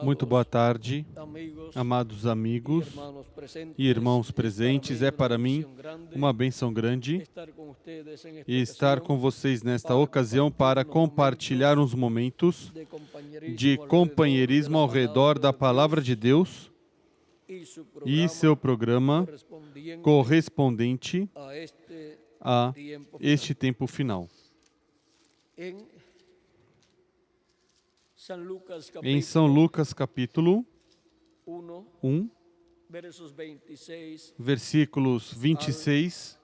Muito boa tarde, amados amigos e irmãos presentes. É para mim uma bênção grande estar com vocês nesta ocasião para compartilhar uns momentos de companheirismo ao redor da Palavra de Deus e seu programa correspondente a este tempo final. Em São Lucas, capítulo 1, versículos 26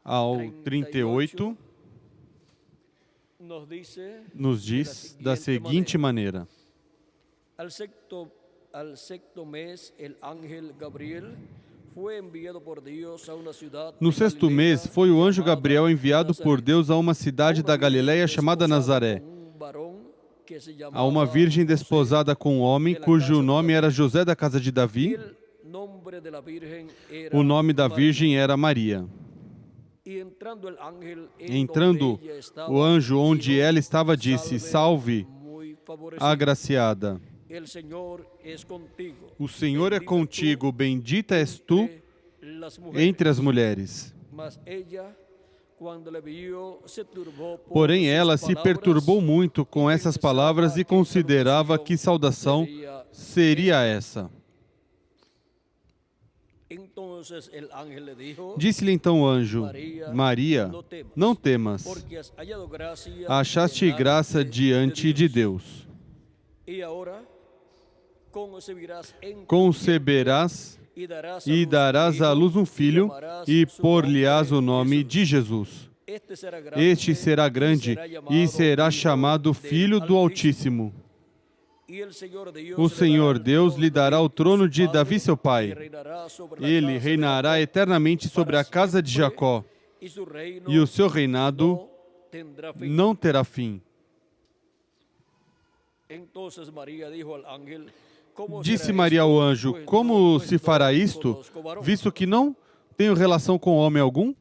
ao 38, nos diz da seguinte maneira: Al sexto mes, el ángel Gabriel fue enviado por Dios a una ciudad. No sexto mês, foi o anjo Gabriel enviado por Deus a uma cidade da Galileia chamada Nazaré, a uma virgem desposada com um homem cujo nome era José da casa de Davi. O nome da virgem era Maria. Entrando o anjo onde ela estava, disse: Salve, agraciada, o Senhor é contigo, bendita és tu entre as mulheres. Porém, ela se perturbou muito com essas palavras e considerava que saudação seria essa. Disse-lhe então o anjo: Maria, não temas, achaste graça diante de Deus. Conceberás e darás à luz um filho, e por-lhe-ás o nome de Jesus. Este será grande e será chamado Filho do Altíssimo. O Senhor Deus lhe dará o trono de Davi, seu pai. Ele reinará eternamente sobre a casa de Jacó, e o seu reinado não terá fim. Disse Maria ao anjo: Como se fará isto, visto que não tenho relação com homem algum?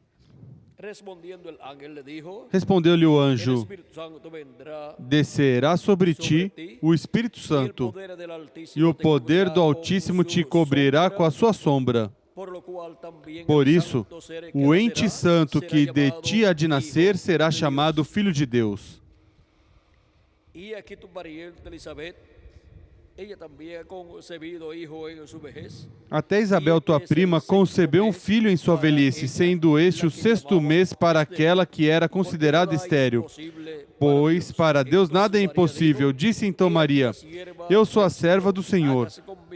Respondeu-lhe o anjo: Descerá sobre ti o Espírito Santo, e o poder do Altíssimo te cobrirá com a sua sombra. Por isso, o ente santo que de ti há de nascer será chamado Filho de Deus. Até Isabel, tua prima, concebeu um filho em sua velhice, sendo este o sexto mês para aquela que era considerada estéril. Pois para Deus nada é impossível. Disse então Maria: Eu sou a serva do Senhor.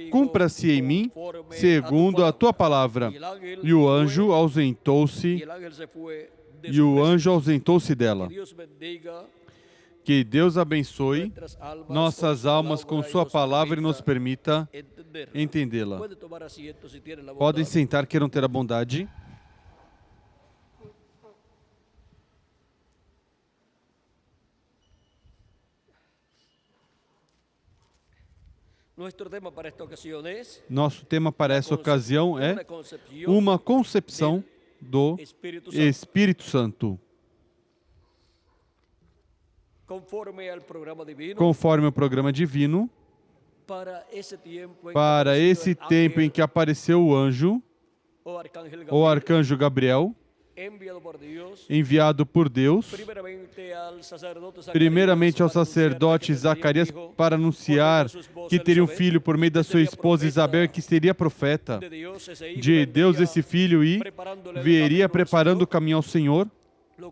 Cumpra-se em mim segundo a tua palavra. E o anjo ausentou-se dela. Que Deus abençoe nossas almas com sua palavra e nos permita entendê-la. Podem sentar, queiram ter a bondade. Nosso tema para essa ocasião é uma concepção do Espírito Santo. Conforme o programa divino, para esse tempo em que apareceu o anjo, o arcanjo Gabriel, enviado por Deus, primeiramente ao sacerdote Zacarias, para anunciar que teria um filho por meio da sua esposa Isabel, que seria profeta de Deus esse filho, e viria preparando o caminho ao Senhor, o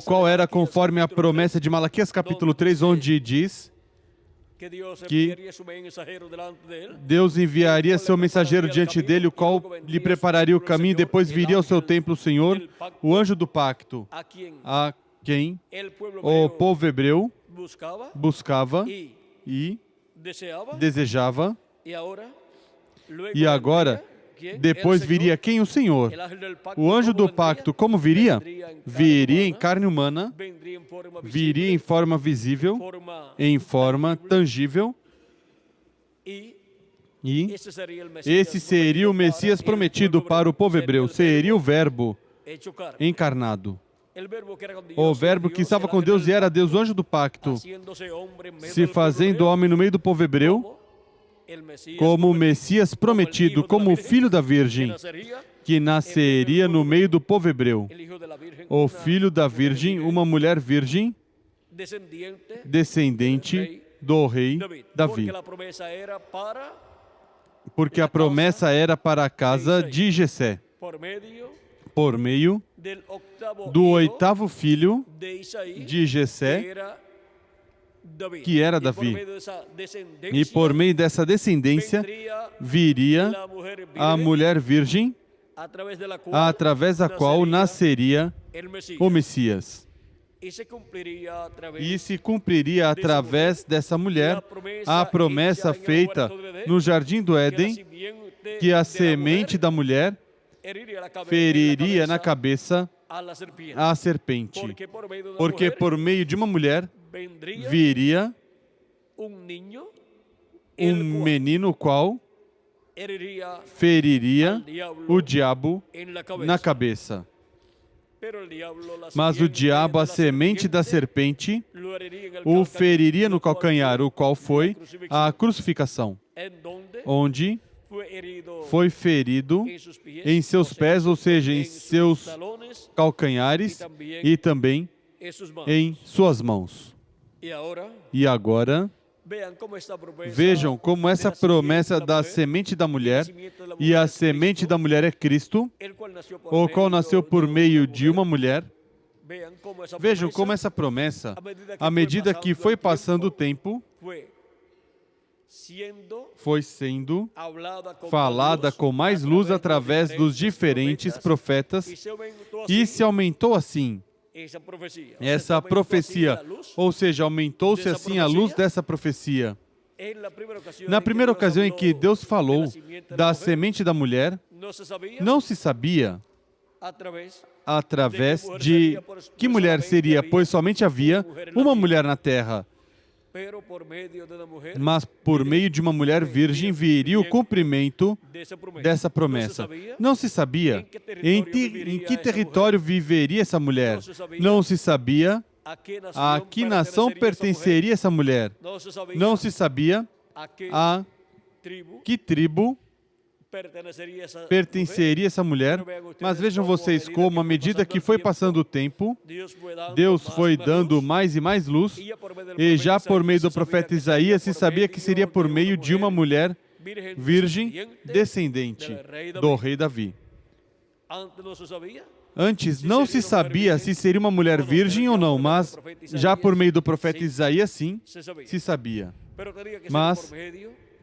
qual era conforme a promessa de Malaquias capítulo 3, onde diz que Deus enviaria seu mensageiro diante dele, o qual lhe prepararia o caminho, depois viria ao seu templo o Senhor, o anjo do pacto, a quem o povo hebreu buscava e desejava. E agora, depois viria quem? O Senhor. O anjo do pacto, como viria? Viria em carne humana, viria em forma visível, em forma tangível, e esse seria o Messias prometido para o povo hebreu, seria o Verbo encarnado. O verbo que estava com Deus e era Deus, o anjo do pacto, se fazendo homem no meio do povo hebreu, como o Messias prometido, como o filho da Virgem, que nasceria no meio do povo hebreu. O filho da Virgem, uma mulher virgem, descendente do rei Davi. Porque a promessa era para a casa de Jessé, por meio do oitavo filho de Jessé, que era Davi. E por meio dessa descendência viria a mulher virgem, através da qual nasceria o Messias. E se cumpriria através dessa mulher a promessa feita no Jardim do Éden, que a semente da mulher feriria na cabeça a serpente. Porque por meio de uma mulher viria um menino qual feriria o diabo na cabeça. Mas o diabo, a semente da serpente, o feriria no calcanhar, o qual foi a crucificação, onde foi ferido em seus pés, ou seja, em seus calcanhares e também em suas mãos. E agora, vejam como essa promessa da semente da mulher, e a semente da mulher é Cristo, o qual nasceu por meio de uma mulher. Vejam como essa promessa, à medida que foi passando o tempo, foi sendo falada com mais luz através dos diferentes profetas, e se aumentou assim essa profecia, ou seja, aumentou-se assim a luz dessa profecia. Na primeira ocasião em que Deus falou da semente da mulher, não se sabia através de que mulher seria, pois somente havia uma mulher na terra. Mas por meio de uma mulher virgem viria o cumprimento dessa promessa. Não se sabia em que território viveria essa mulher. Não se sabia a que nação pertenceria essa mulher. Não se sabia a que tribo pertenceria essa mulher. Mas vejam vocês como, à medida que foi passando o tempo, Deus foi dando mais e mais luz, e já por meio do profeta Isaías se sabia que seria por meio de uma mulher virgem descendente do rei Davi. Antes não se sabia se seria uma mulher virgem ou não, mas já por meio do profeta Isaías sim se sabia. Mas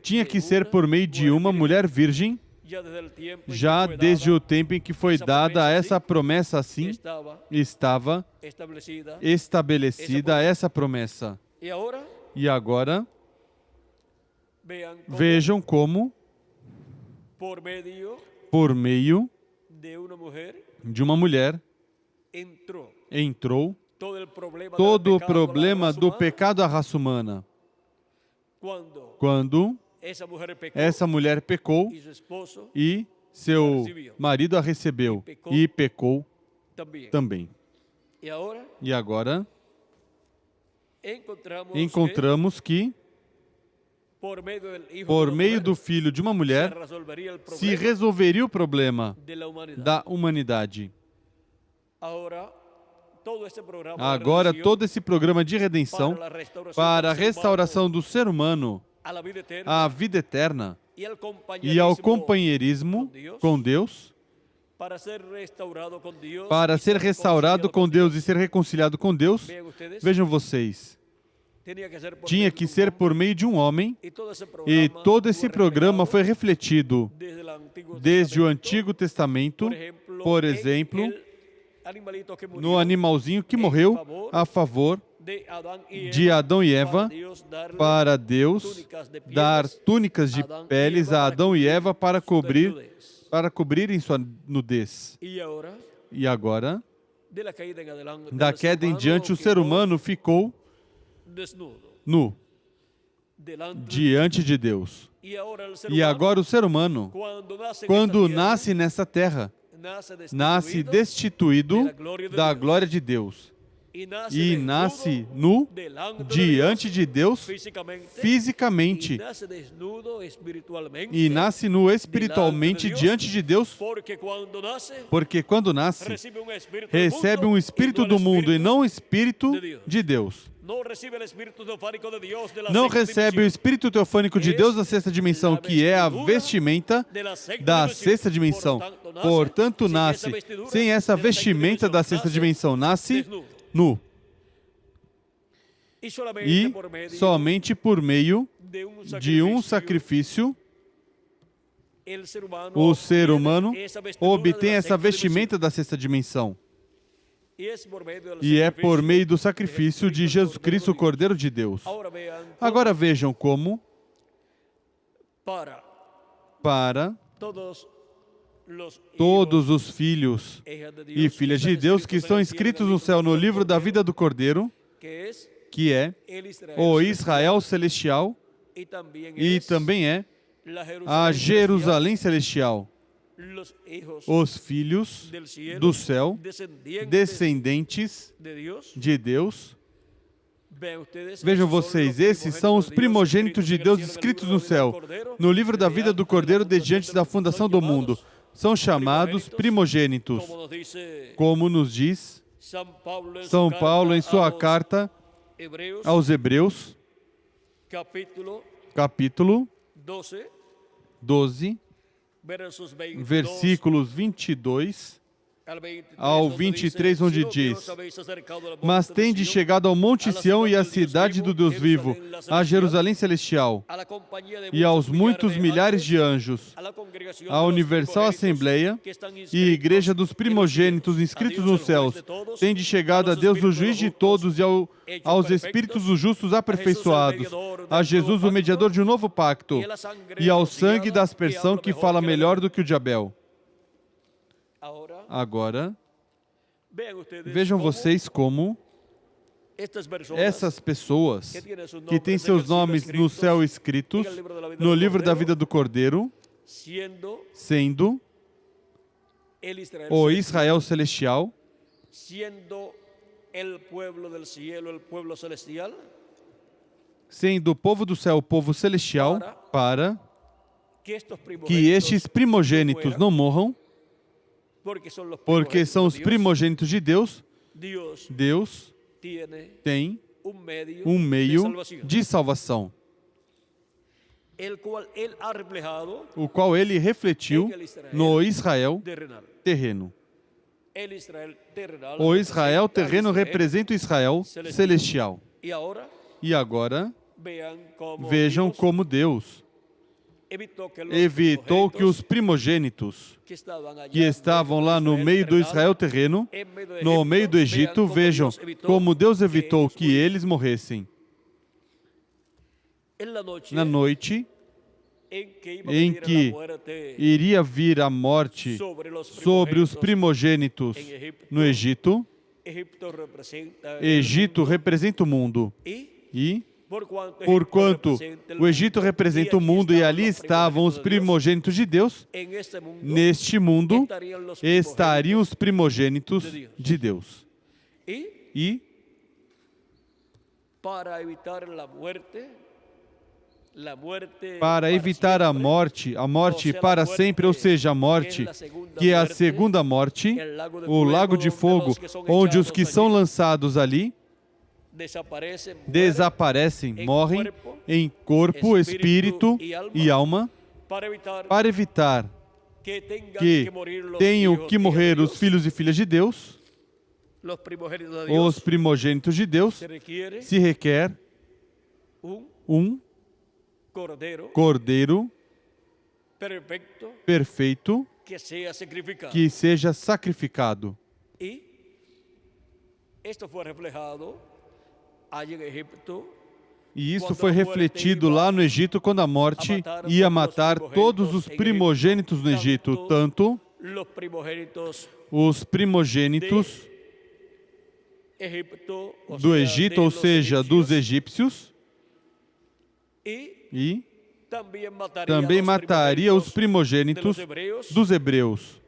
tinha que ser por meio de uma mulher virgem, já desde o tempo em que foi dada essa promessa, assim estava estabelecida essa promessa. E agora, vejam como, por meio de uma mulher, entrou todo o problema do pecado da raça humana. Quando essa mulher pecou e seu marido a recebeu e pecou também. E agora encontramos que por meio do filho de uma mulher se resolveria o problema da humanidade. Agora todo esse programa de redenção para a restauração do ser humano à vida eterna e ao companheirismo com Deus, para ser restaurado com Deus e ser reconciliado com Deus, vejam vocês, tinha que ser por meio de um homem, e todo esse programa foi refletido desde o Antigo Testamento, por exemplo, no animalzinho que morreu a favor de Adão e Eva, para Deus dar túnicas de peles a Adão e Eva para cobrirem sua nudez. E agora, da queda em diante, o ser humano ficou nu diante de Deus. E agora o ser humano, quando nasce nessa terra, nasce destituído da glória de Deus e nasce nu diante de Deus fisicamente e nasce nu espiritualmente diante de Deus, porque quando nasce, recebe um espírito do mundo e não um espírito de Deus. Não recebe o espírito teofânico de Deus da sexta dimensão, que é a vestimenta da sexta dimensão. Portanto, nasce sem essa vestimenta da sexta dimensão, nasce nu. E somente por meio de um sacrifício, o ser humano obtém essa vestimenta da sexta dimensão. E é por meio do sacrifício de Jesus Cristo, o Cordeiro de Deus. Agora vejam como, para todos os filhos e filhas de Deus que estão inscritos no céu no livro da vida do Cordeiro, que é o Israel celestial e também é a Jerusalém celestial, os filhos do céu, descendentes de Deus. Vejam vocês, esses são os primogênitos de Deus escritos no céu, no livro da vida do Cordeiro desde antes da fundação do mundo. São chamados primogênitos, como nos diz São Paulo em sua carta aos Hebreus, capítulo 12, versículos 22 ao 23, onde diz: Mas tende chegado ao Monte Sião e à cidade do Deus vivo, a Jerusalém celestial, e aos muitos milhares de anjos, a universal assembleia e igreja dos primogênitos inscritos nos céus. Tende chegado a Deus, o juiz de todos, e aos espíritos dos justos aperfeiçoados, a Jesus, o mediador de um novo pacto, e ao sangue da aspersão que fala melhor do que o de Abel. Agora, vejam vocês como essas pessoas que têm seus nomes no céu escritos no livro da vida do Cordeiro, sendo o Israel celestial, sendo o povo do céu, o povo celestial, para que estes primogênitos não morram, porque são os primogênitos de Deus. Deus tem um meio de salvação, o qual ele refletiu no Israel terreno. O Israel terreno representa o Israel celestial. E agora, vejam como Deus evitou que os primogênitos que estavam lá no meio do Israel terreno, no meio do Egito, vejam como Deus evitou que eles morressem. Na noite em que iria vir a morte sobre os primogênitos no Egito, Egito representa o mundo. E porquanto o Egito representa o mundo e ali estavam os primogênitos de Deus, neste mundo estariam os primogênitos de Deus. E para evitar a morte para sempre, ou seja, a morte, que é a segunda morte, o lago de fogo, onde os que são lançados ali desaparecem, morrem em corpo, espírito e alma, para evitar que tenham que morrer os filhos e filhas de Deus, os primogênitos de Deus, se requer um cordeiro perfeito que seja sacrificado. E isso foi refletido lá no Egito, quando a morte ia matar todos os primogênitos no Egito, tanto os primogênitos do Egito, ou seja, dos egípcios, e também mataria os primogênitos dos hebreus.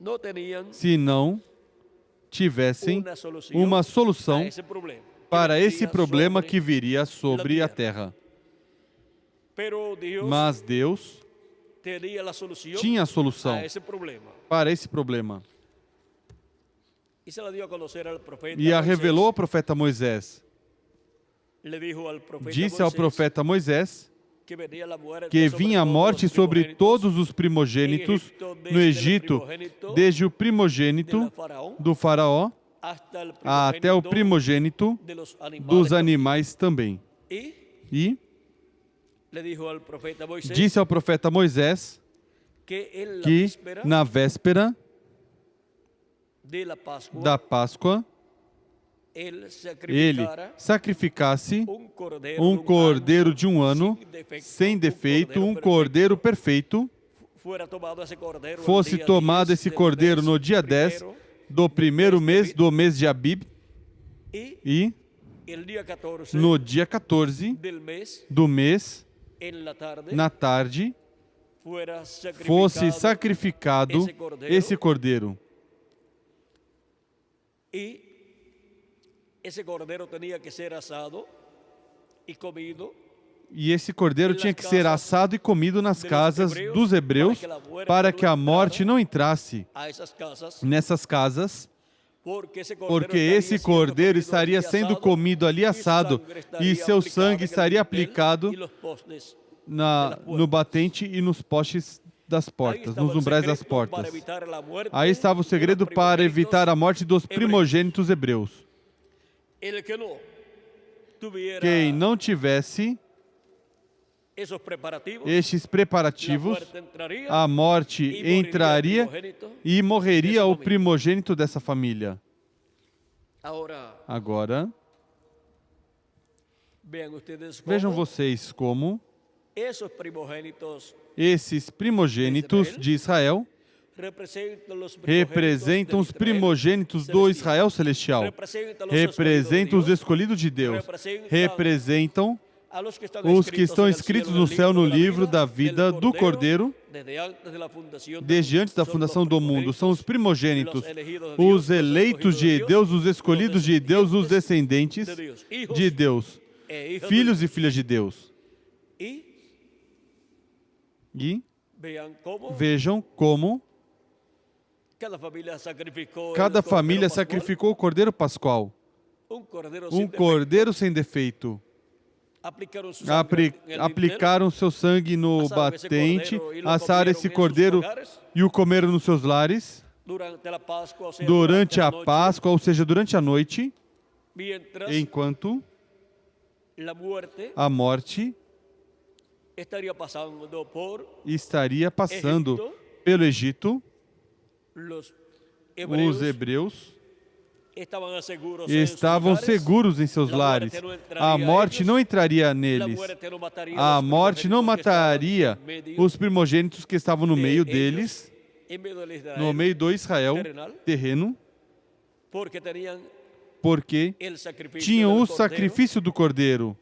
no tenían se não tivessem uma solução a ese problema para que esse vendría problema sobre que viria sobre la a terra. Pero Dios Mas Deus tenía la solución tinha a solução a esse problema. para esse problema Y se la dio a conocer al profeta e a Moisés. revelou ao profeta Moisés. Le dijo al profeta Disse ao Moisés profeta Moisés que venía la muerte que sobre vinha a todos morte los sobre primogénitos todos os primogênitos no Egito, desde o primogênito do faraó até o primogênito de los dos animales. animais também. E Le dijo al profeta Moisés disse ao profeta Moisés que en la que víspera na véspera de la Pascua da Páscoa ele ele sacrificasse um cordeiro de um ano sem defeito, um cordeiro perfeito. Fosse tomado esse cordeiro no dia 10 do primeiro mês do mês de Abib e no dia 14 do mês, na tarde, fosse sacrificado esse cordeiro. E esse cordeiro tinha que ser assado e comido. E esse cordeiro tinha que ser assado e comido nas casas dos hebreus para que a morte não entrasse nessas casas, porque esse cordeiro estaria sendo comido ali assado e seu sangue estaria aplicado no batente e nos postes das portas, nos umbrais das portas. Aí estava o segredo para evitar a morte dos primogênitos hebreus. Quem não tivesse estes preparativos, a morte entraria e morreria o primogênito dessa família. Agora, vejam vocês como esses primogênitos de Israel representam os primogênitos do Israel celestial, representam os escolhidos de Deus, representam os que estão escritos no céu no livro da vida do Cordeiro, desde antes da fundação do mundo. São os primogênitos, os eleitos de Deus, os escolhidos de Deus, os descendentes de Deus, filhos e filhas de Deus. E vejam como cada família sacrificou o cordeiro pascual, um cordeiro sem defeito. Aplicaram seu sangue no batente, assaram esse cordeiro e o comeram nos seus lares durante a Páscoa, ou seja, durante a noite, enquanto a morte estaria passando pelo Egito. Os hebreus estavam seguros em seus lares. A morte não entraria neles. A morte não mataria os primogênitos que estavam no meio deles, no meio do Israel terreno, porque tinham o sacrifício do cordeiro,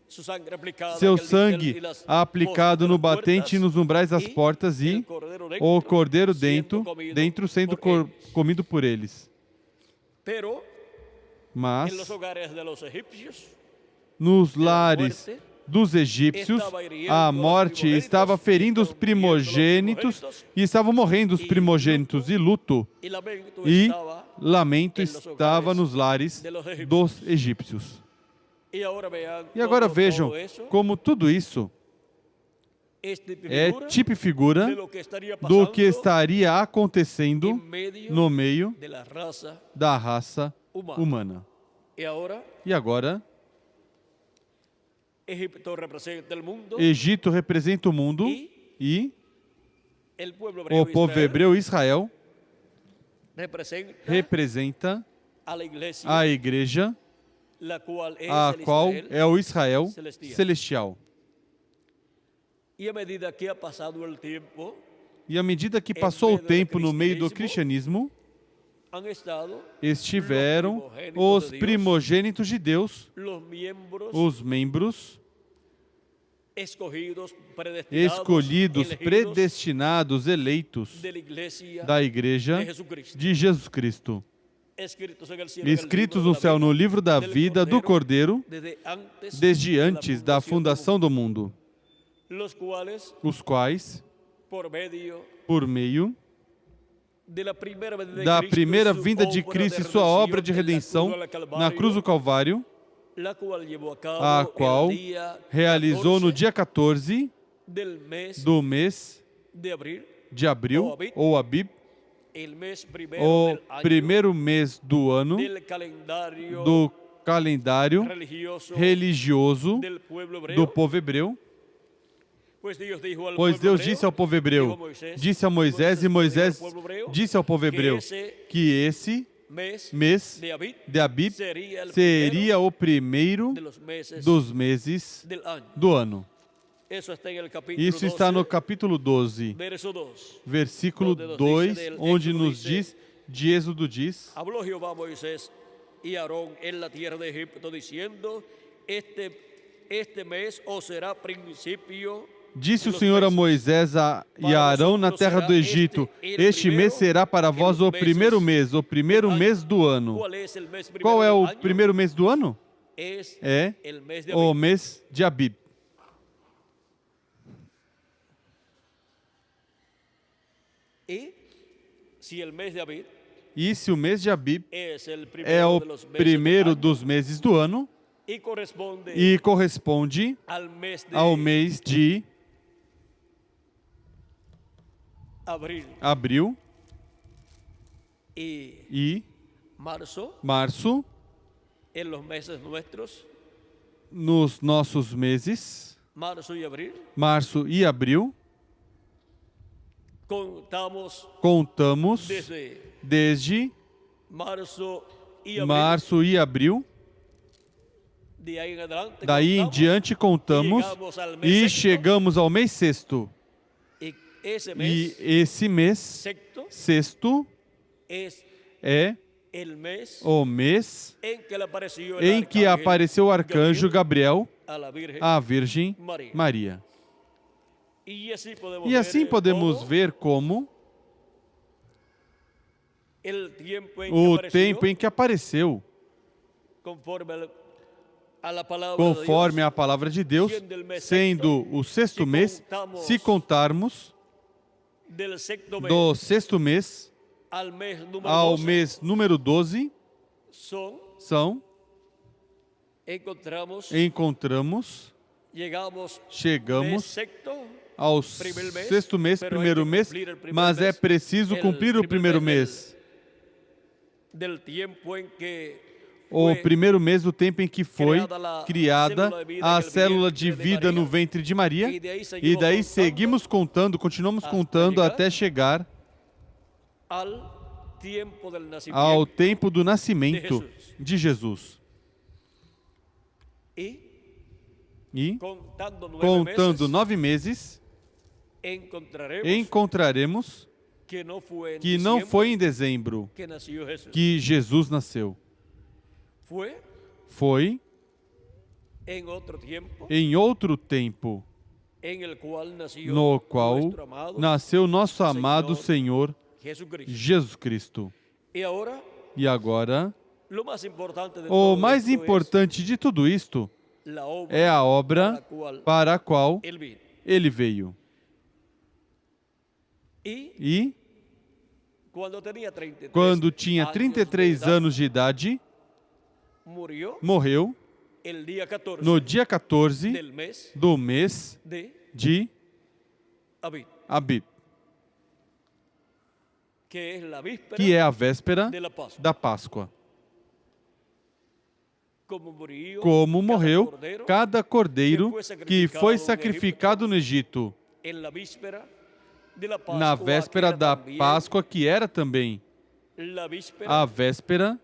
seu sangue aplicado no batente e nos umbrais das portas e o cordeiro dentro sendo comido por eles. Mas nos lares dos egípcios, a morte estava ferindo os primogênitos e estavam morrendo os primogênitos, e luto e lamento estava nos lares dos egípcios. E agora vejam como tudo isso é tipo e figura do que estaria acontecendo no meio da raça humana. E agora, Egito representa o mundo e o povo hebreu, Israel, representa a igreja, a qual é o Israel celestial. E à medida que passou o tempo no meio do cristianismo, estiveram os primogênitos de Deus, os membros escolhidos, predestinados, eleitos da Igreja de Jesus Cristo, escritos no céu no livro da vida do Cordeiro, desde antes da fundação do mundo, os quais, por meio da primeira vinda de Cristo e sua obra de redenção na cruz do Calvário, a qual realizou no dia 14 do mês de abril, ou Abib, o primeiro mês do ano do calendário religioso do povo hebreu. Pois Deus disse ao povo hebreu, disse a Moisés, e Moisés disse ao povo hebreu que esse mês de Abib seria o primeiro dos meses do ano. Isso está no capítulo 12, versículo 2, onde nos diz, de Êxodo diz: Habló Jehová a Moisés y a Aarón en la tierra de Egipto, diciendo, este mes os será principio. Disse o Senhor a Moisés e a Arão na terra do Egito: este mês será para vós o primeiro mês do ano. Qual é o primeiro mês do ano? É o mês de Abib. E se o mês de Abib é o primeiro dos meses do ano e corresponde ao mês de abril e março, nos nossos meses, março e abril, contamos desde março e abril, daí em diante contamos e chegamos ao mês sexto. E esse mês sexto é o mês em que apareceu o arcanjo Gabriel à Virgem Maria. E assim podemos ver como o tempo em que apareceu, conforme a palavra de Deus, sendo o sexto mês, se contarmos do sexto mês ao mês número 12, chegamos ao sexto mês, primeiro mês, mas é preciso cumprir o primeiro mês. O primeiro mês do tempo em que foi criada a célula de vida no ventre de Maria, e daí seguimos contando, continuamos contando até chegar ao tempo do nascimento de Jesus. E, contando 9 meses, encontraremos que não foi em dezembro que Jesus nasceu. Foi em outro tempo, no qual nasceu nosso amado Senhor Jesus Cristo. E agora, o mais importante de tudo isto é a obra para a qual ele veio. E, quando tinha 33 anos de idade, morreu no dia 14 do mês de Abib, que é a véspera da Páscoa. Como morreu cada cordeiro que foi sacrificado no Egito, na véspera da Páscoa, que era também a véspera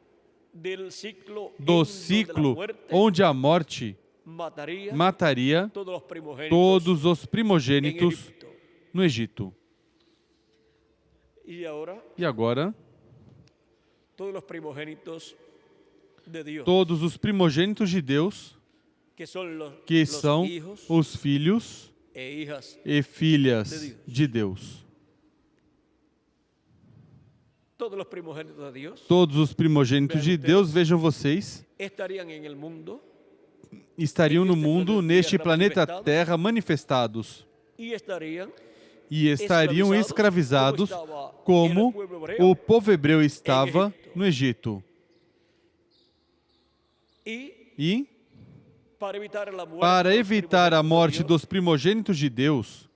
do ciclo onde a morte mataria todos os primogênitos no Egito. E agora, todos os primogênitos de Deus que são os filhos e filhas de Deus. Todos os primogênitos de Deus, vejam vocês, estariam no mundo, neste planeta Terra, manifestados. E estariam escravizados como o povo hebreu estava no Egito. E, para evitar a morte dos primogênitos de Deus,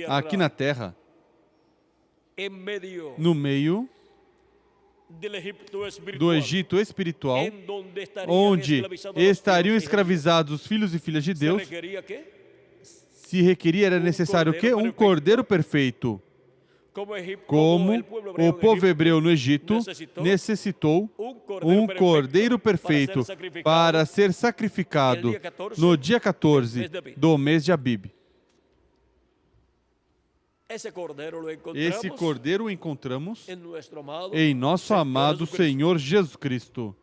aqui na Terra, no meio do Egito espiritual, onde estariam escravizados os filhos e filhas de Deus, se requeria, era necessário o quê? Um cordeiro perfeito. Como o povo hebreu no Egito necessitou um cordeiro perfeito para ser sacrificado no dia 14 do mês de Abib. Esse cordeiro o encontramos em nosso amado Senhor Jesus Cristo.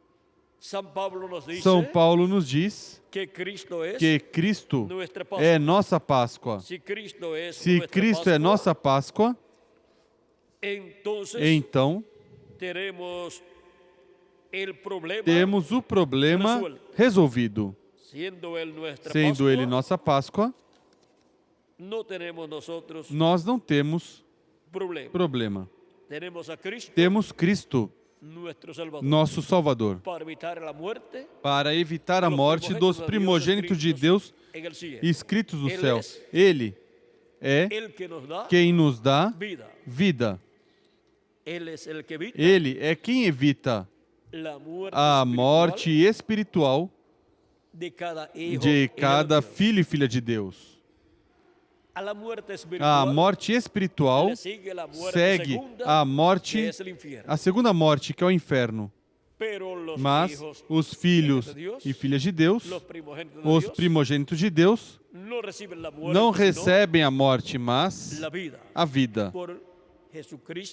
São Paulo nos diz que Cristo é nossa Páscoa. Se Cristo é nossa Páscoa, então temos o problema resolvido. Sendo Ele nossa Páscoa, nós não temos problema. Temos Cristo, nosso Salvador, para evitar a morte dos primogênitos de Deus escritos no céu. Ele é quem nos dá vida. Ele é quem evita a morte espiritual de cada filho e filha de Deus. A morte espiritual segue a segunda morte, que é o inferno. Mas os filhos e filhas de Deus, os primogênitos de Deus, não recebem a morte, mas a vida.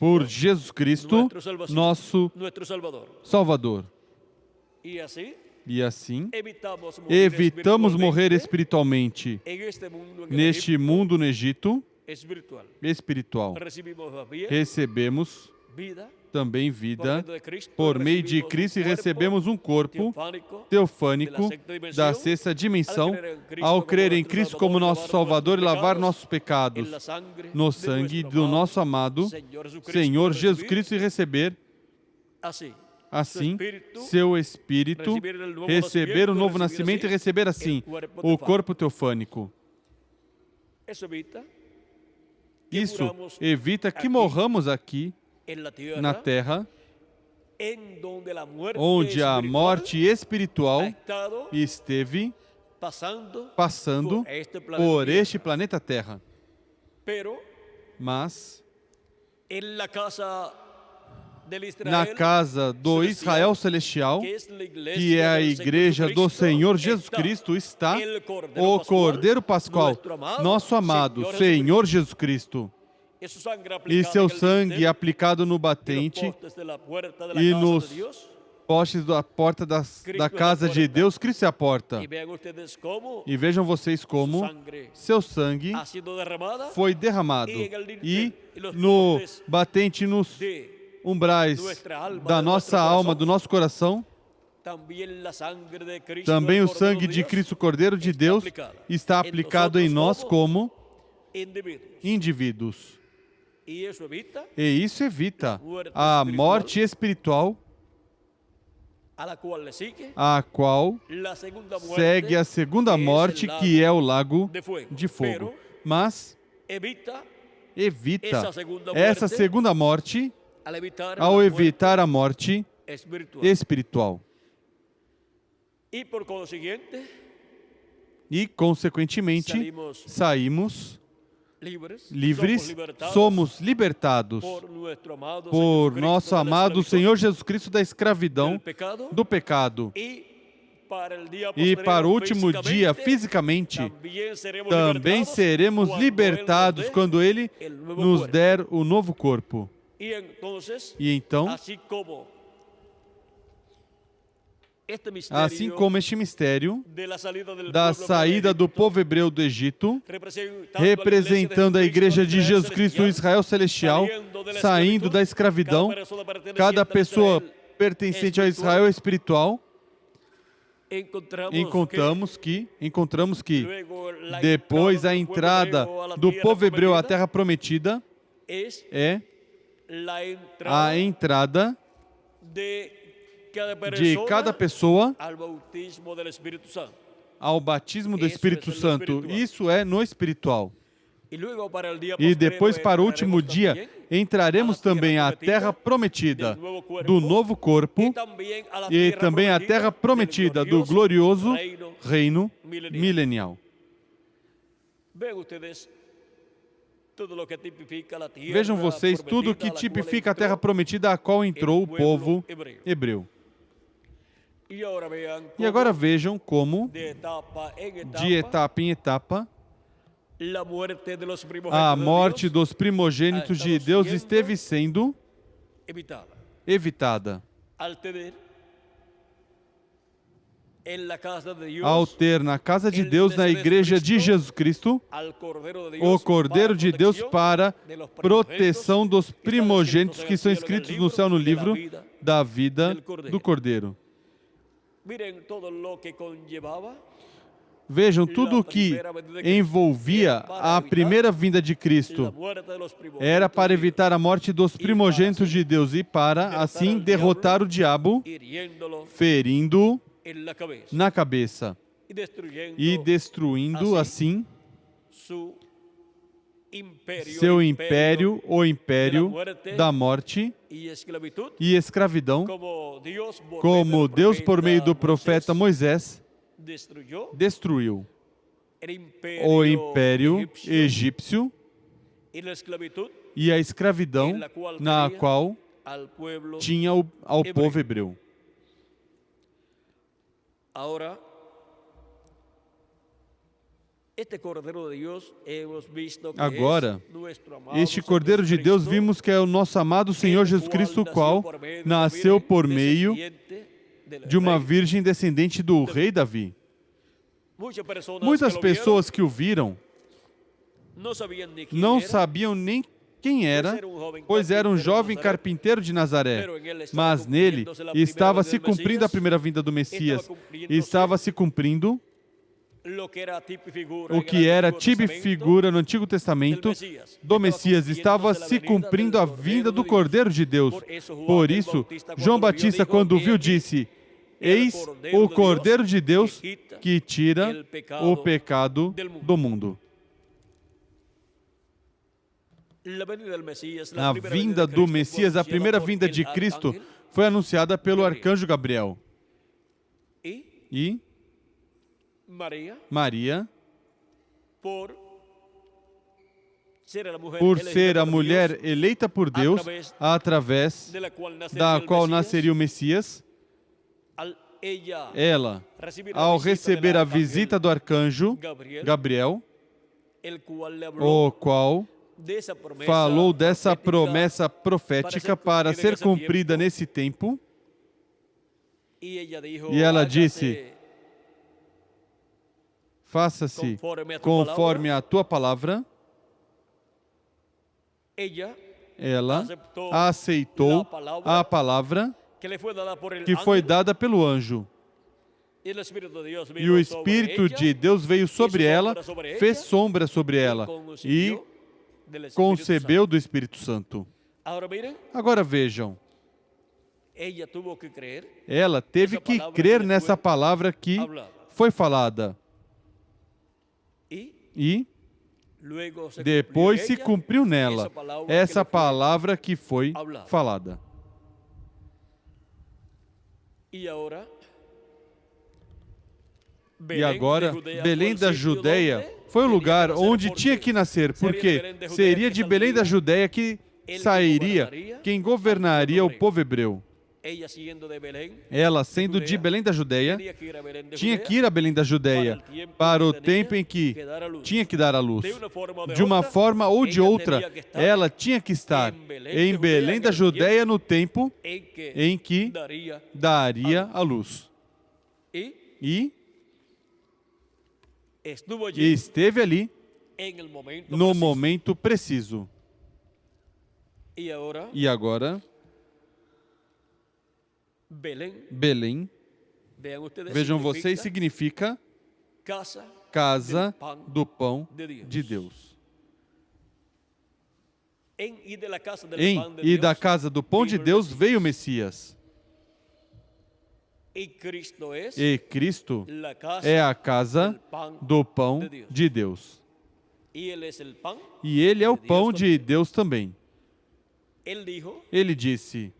Por Jesus Cristo, nosso Salvador. E assim, evitamos morrer espiritualmente neste mundo no Egito espiritual. Recebemos também vida por meio de Cristo e recebemos um corpo teofânico da sexta dimensão ao crer em Cristo como nosso Salvador e lavar nossos pecados no sangue do nosso amado Senhor Jesus Cristo e receber assim seu Espírito, receber o novo nascimento e receber assim o corpo teofânico. Isso evita que morramos aqui na Terra, onde a morte espiritual esteve passando por este planeta Terra. Mas na casa do Israel Celestial, que é a Igreja do Senhor Jesus Cristo, está o Cordeiro Pascual, nosso amado Senhor Jesus Cristo. E seu sangue aplicado no batente e nos postes da porta da casa de Deus, Cristo é a porta. E vejam vocês como seu sangue foi derramado. E no batente, nos umbrais da nossa alma, do nosso coração, também o sangue de Cristo, Cordeiro de Deus, está aplicado em nós como indivíduos. E isso evita a morte espiritual, a qual segue a segunda morte, que é o lago de fogo. Mas evita essa segunda morte ao evitar a morte espiritual. E, consequentemente, saímos livres, somos libertados por nosso amado Senhor Jesus Cristo da escravidão do pecado. E para o último dia, fisicamente, também seremos libertados quando Ele nos der o novo corpo. E então, este mistério Assim como este mistério da da saída do povo hebreu do Egito, representando a Igreja de Jesus Cristo, o Israel Celestial, saindo da escravidão, cada pessoa pertencente ao Israel espiritual, encontramos que depois a entrada do povo hebreu à terra prometida é a entrada de cada pessoa ao batismo do Espírito Santo. Isso é no espiritual. E depois, para o último dia, entraremos também à terra prometida do novo corpo e também à terra prometida do glorioso reino milenial. Vejam vocês tudo o que tipifica a terra prometida a qual entrou o povo hebreu. E agora vejam como, de etapa em etapa, a morte dos primogênitos de Deus esteve sendo evitada. Ao ter na casa de Deus, na Igreja de Jesus Cristo, o Cordeiro de Deus para proteção dos primogênitos que são escritos no céu no livro da vida do Cordeiro. Vejam tudo o que envolvia a primeira vinda de Cristo. Era para evitar a morte dos primogênitos de Deus e para, assim, derrotar o diabo, ferindo na cabeça e destruindo, assim, seu império, o império da morte e escravidão, como Deus, por meio do profeta Moisés, destruiu o império egípcio e a escravidão na qual tinha ao povo hebreu. Agora, este Cordeiro de Deus vimos que é o nosso amado Senhor Jesus Cristo, o qual nasceu por meio de uma virgem descendente do rei Davi. Muitas pessoas que o viram não sabiam nem quem era, pois era um jovem carpinteiro de Nazaré. Mas nele estava se cumprindo a primeira vinda do Messias. Estava se cumprindo o que era tipo e figura no Antigo Testamento do Messias. Estava se cumprindo a vinda do Cordeiro de Deus. Por isso, João Batista, quando viu, disse: Eis o Cordeiro de Deus que tira o pecado do mundo. A vinda do Messias, a primeira vinda de Cristo, foi anunciada pelo arcanjo Gabriel. E Maria, por ser a mulher eleita por Deus, através da qual nasceria o Messias, ela, ao receber a visita do arcanjo Gabriel, o qual falou dessa promessa profética para ser cumprida nesse tempo, e ela disse: faça-se conforme a tua palavra. Ela aceitou a palavra que foi dada pelo anjo. E o Espírito de Deus veio sobre ela, fez sombra sobre ela e concebeu do Espírito Santo. Agora vejam, ela teve que crer nessa palavra que foi falada. E depois se cumpriu nela essa palavra que foi falada. E agora, Belém da Judeia foi o lugar onde tinha que nascer, porque seria de Belém da Judeia que sairia quem governaria o povo hebreu. Ela, sendo de Belém da Judeia, tinha que ir a Belém da Judeia para o tempo em que tinha que dar à luz. De uma forma ou de outra, ela tinha que estar em Belém da Judeia no tempo em que daria à luz. e estuvo allí esteve ali en el momento no preciso. momento preciso. Y ahora, E agora, Belén, Belém, vean ustedes, vejam vocês, significa significa casa casa do pão de Deus. de Deus. y de la casa del Em pan de e Dios, da casa do pão de vino el Deus Mesías. veio o Messias. Y Cristo es E Cristo la casa é a casa del pan do pão de Deus. de Deus. Y Él es el pan. E Ele é o de Deus pão também. de Deus também. Él dijo, Ele disse: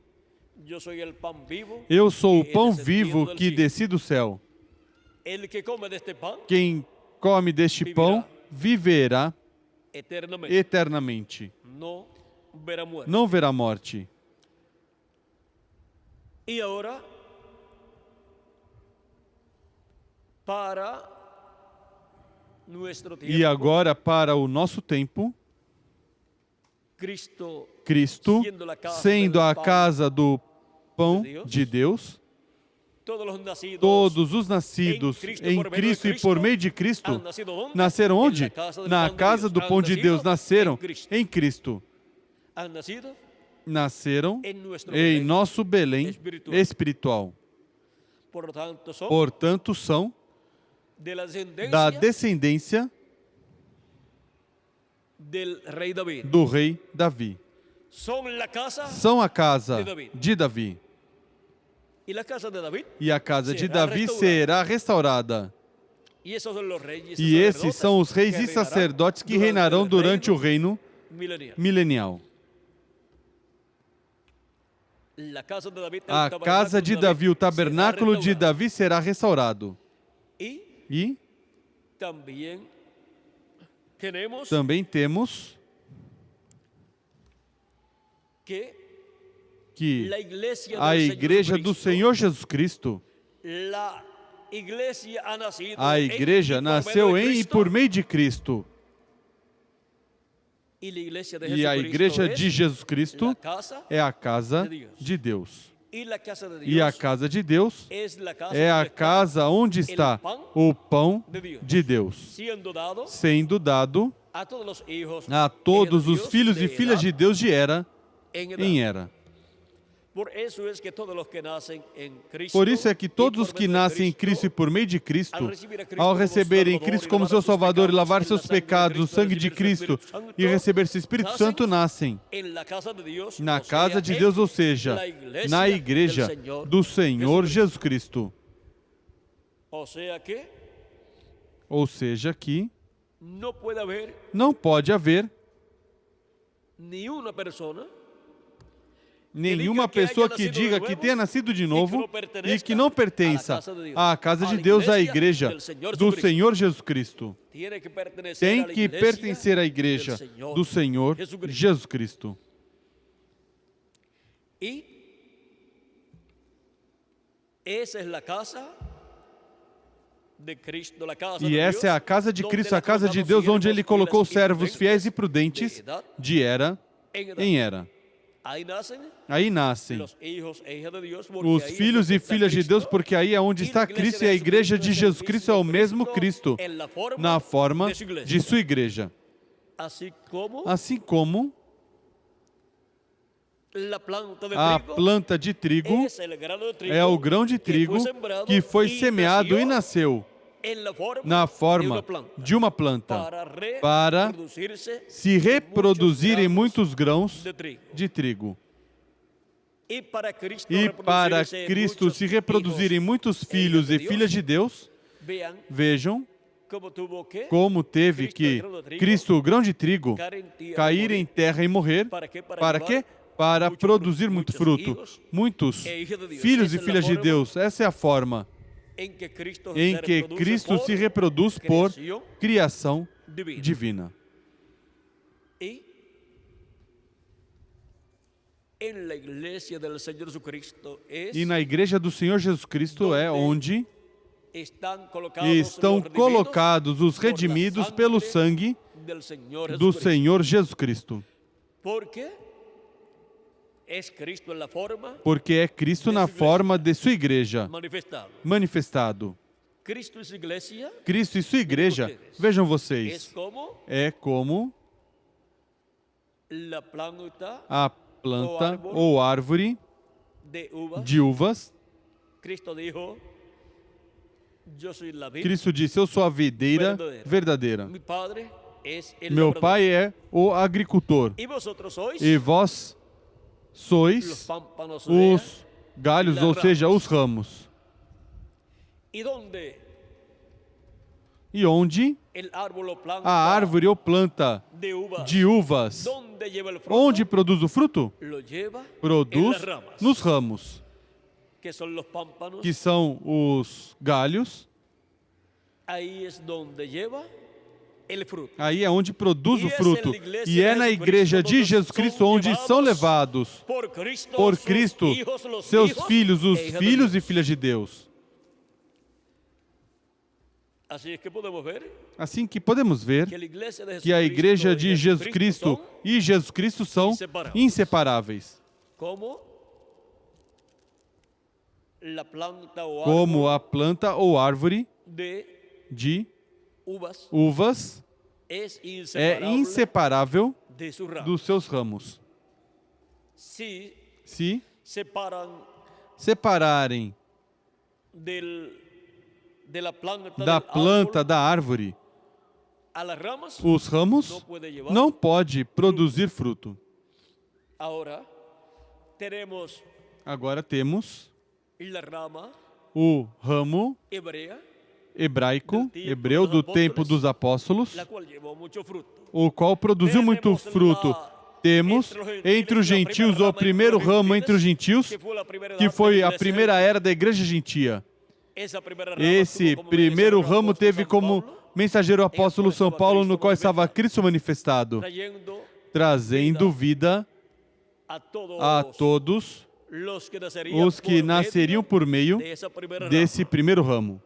yo soy el pan vivo. Eu sou o que he pão descendido vivo del que cielo. desci do céu. El que come de este pan Quem come deste pão viverá eternamente. eternamente. No verá muerte. Não verá morte. Y ahora, para nuestro tiempo, E agora, para o nosso tempo, Cristo, Cristo, sendo a casa do pão de Deus, todos los nacidos todos os nascidos em Cristo e por meio de Cristo han nacido ¿dónde? nasceram onde? En la casa del Na pan de casa Dios. do Han pão de nacido Deus. Nasceram en Cristo. em Cristo. Han nacido Nasceram en nuestro em Belén. nosso Belém espiritual. Por lo tanto, son Portanto, são de la da descendencia descendência del rey David. do rei Davi. Son la casa São a casa de Davi. y la casa de David. E a casa de será Davi restaurada. será restaurada. Y esos son los reyes E esses sacerdotes são os reis que e reinarán sacerdotes que reinarão durante o reino milenial. milenial. La casa de David, el A tabernáculo casa de Davi, o será tabernáculo de restaurado. Davi será restaurado. Y E también tenemos também temos que que la iglesia a del igreja Señor do Cristo, Senhor Jesus Cristo, la iglesia ha nacido a en igreja y por nasceu medio de em e Cristo, por meio de Cristo. y la iglesia de E a Jesucristo igreja es de Jesus Cristo la casa é a casa de Deus. y la casa de E a Dios casa de Deus es la casa é a donde está casa onde está o pão de Deus, siendo dado sendo dado a todos los hijos a todos de os Dios filhos de e filhas de edad Deus de era en edad. em era. Por eso es que todos los que nacen en Cristo Por isso é que y todos por os que medio de nascem em Cristo e por meio de Cristo, ao ao receberem Cristo como seu Salvador e lavar seus pecados, o sangue de Cristo e receber seu Espírito Santo, nascem en la casa de Dios, na o sea, casa de en Deus, ou seja, la iglesia na igreja del Señor do Senhor Jesucristo. Jesus Cristo. O sea que Ou seja, que no puede haber não pode haver ni una persona nenhuma pessoa que diga que tenha nascido de novo e que não pertença à casa de Deus, à igreja do Senhor Jesus Cristo. tiene que pertenecer Tem a la que iglesia pertencer à igreja del do Senhor Jesucristo. Jesus Cristo. Y esa es la casa de Cristo, la casa E de essa é a casa de Dios, Cristo, donde a casa de Deus, onde Ele colocou servos fiéis e prudentes de edad de era en edad. em era. Ahí nacen Aí nascem los hijos e hijas de Dios, porque os ahí es filhos donde e está filhas de Cristo, Deus, porque aí é onde está Cristo, e a igreja de Jesus Cristo é o mesmo Cristo, en la forma na forma de su iglesia. de sua igreja. Así como Assim como la planta de a trigo planta de trigo es el grano de trigo é o grão de trigo que foi semeado e nasceu en la forma na forma de uma planta para reproducirse se reproduzir em muitos grãos de trigo. de trigo. E para Cristo, E para reproduzirse Cristo muchos se reproduzirem hijos muitos e filhos hijas e de filhas de Deus, vean vejam como tuvo que como teve que Cristo, o grão de trigo, cair em terra e morrer. Para quê? Para quê? Para produzir muito fruto. Muitos filhos e filhas de Deus. Essa é a forma em que Cristo, em que Cristo se reproduz por criação divina. E en la iglesia del Señor Jesucristo es E na igreja do Senhor Jesus Cristo é onde estão estão colocados os redimidos pelo sangue do Senhor Jesus Cristo. Porque es Cristo en la forma Porque é Cristo na forma de sua igreja manifestado. manifestado. Cristo e sua igreja, vejam vocês, é como a planta ou árvore de uvas. Cristo disse, eu sou a videira verdadeira. Meu pai é o agricultor. E vós sois os galhos, ou seja, os ramos. E onde a árvore ou planta de uvas, onde produz o fruto? Produz nos ramos, que são os galhos. Aí é onde produz o fruto. E é na igreja de Jesus Cristo onde são levados por Cristo seus filhos, os filhos e filhas de Deus. Assim que podemos ver que a igreja de Jesus Cristo e Jesus Cristo são inseparáveis. Como a planta ou árvore de uvas é inseparável dos seus ramos. Se separarem da planta da árvore, os ramos não podem produzir fruto. Agora temos o ramo hebreu do tempo dos apóstolos, o qual produziu muito fruto. Temos entre os gentios o primeiro ramo entre os gentios, que foi a primeira era da igreja gentia. Esse primeiro ramo teve como mensageiro o apóstolo São Paulo, no qual estava Cristo manifestado, trazendo vida a todos os que nasceriam por meio desse primeiro ramo.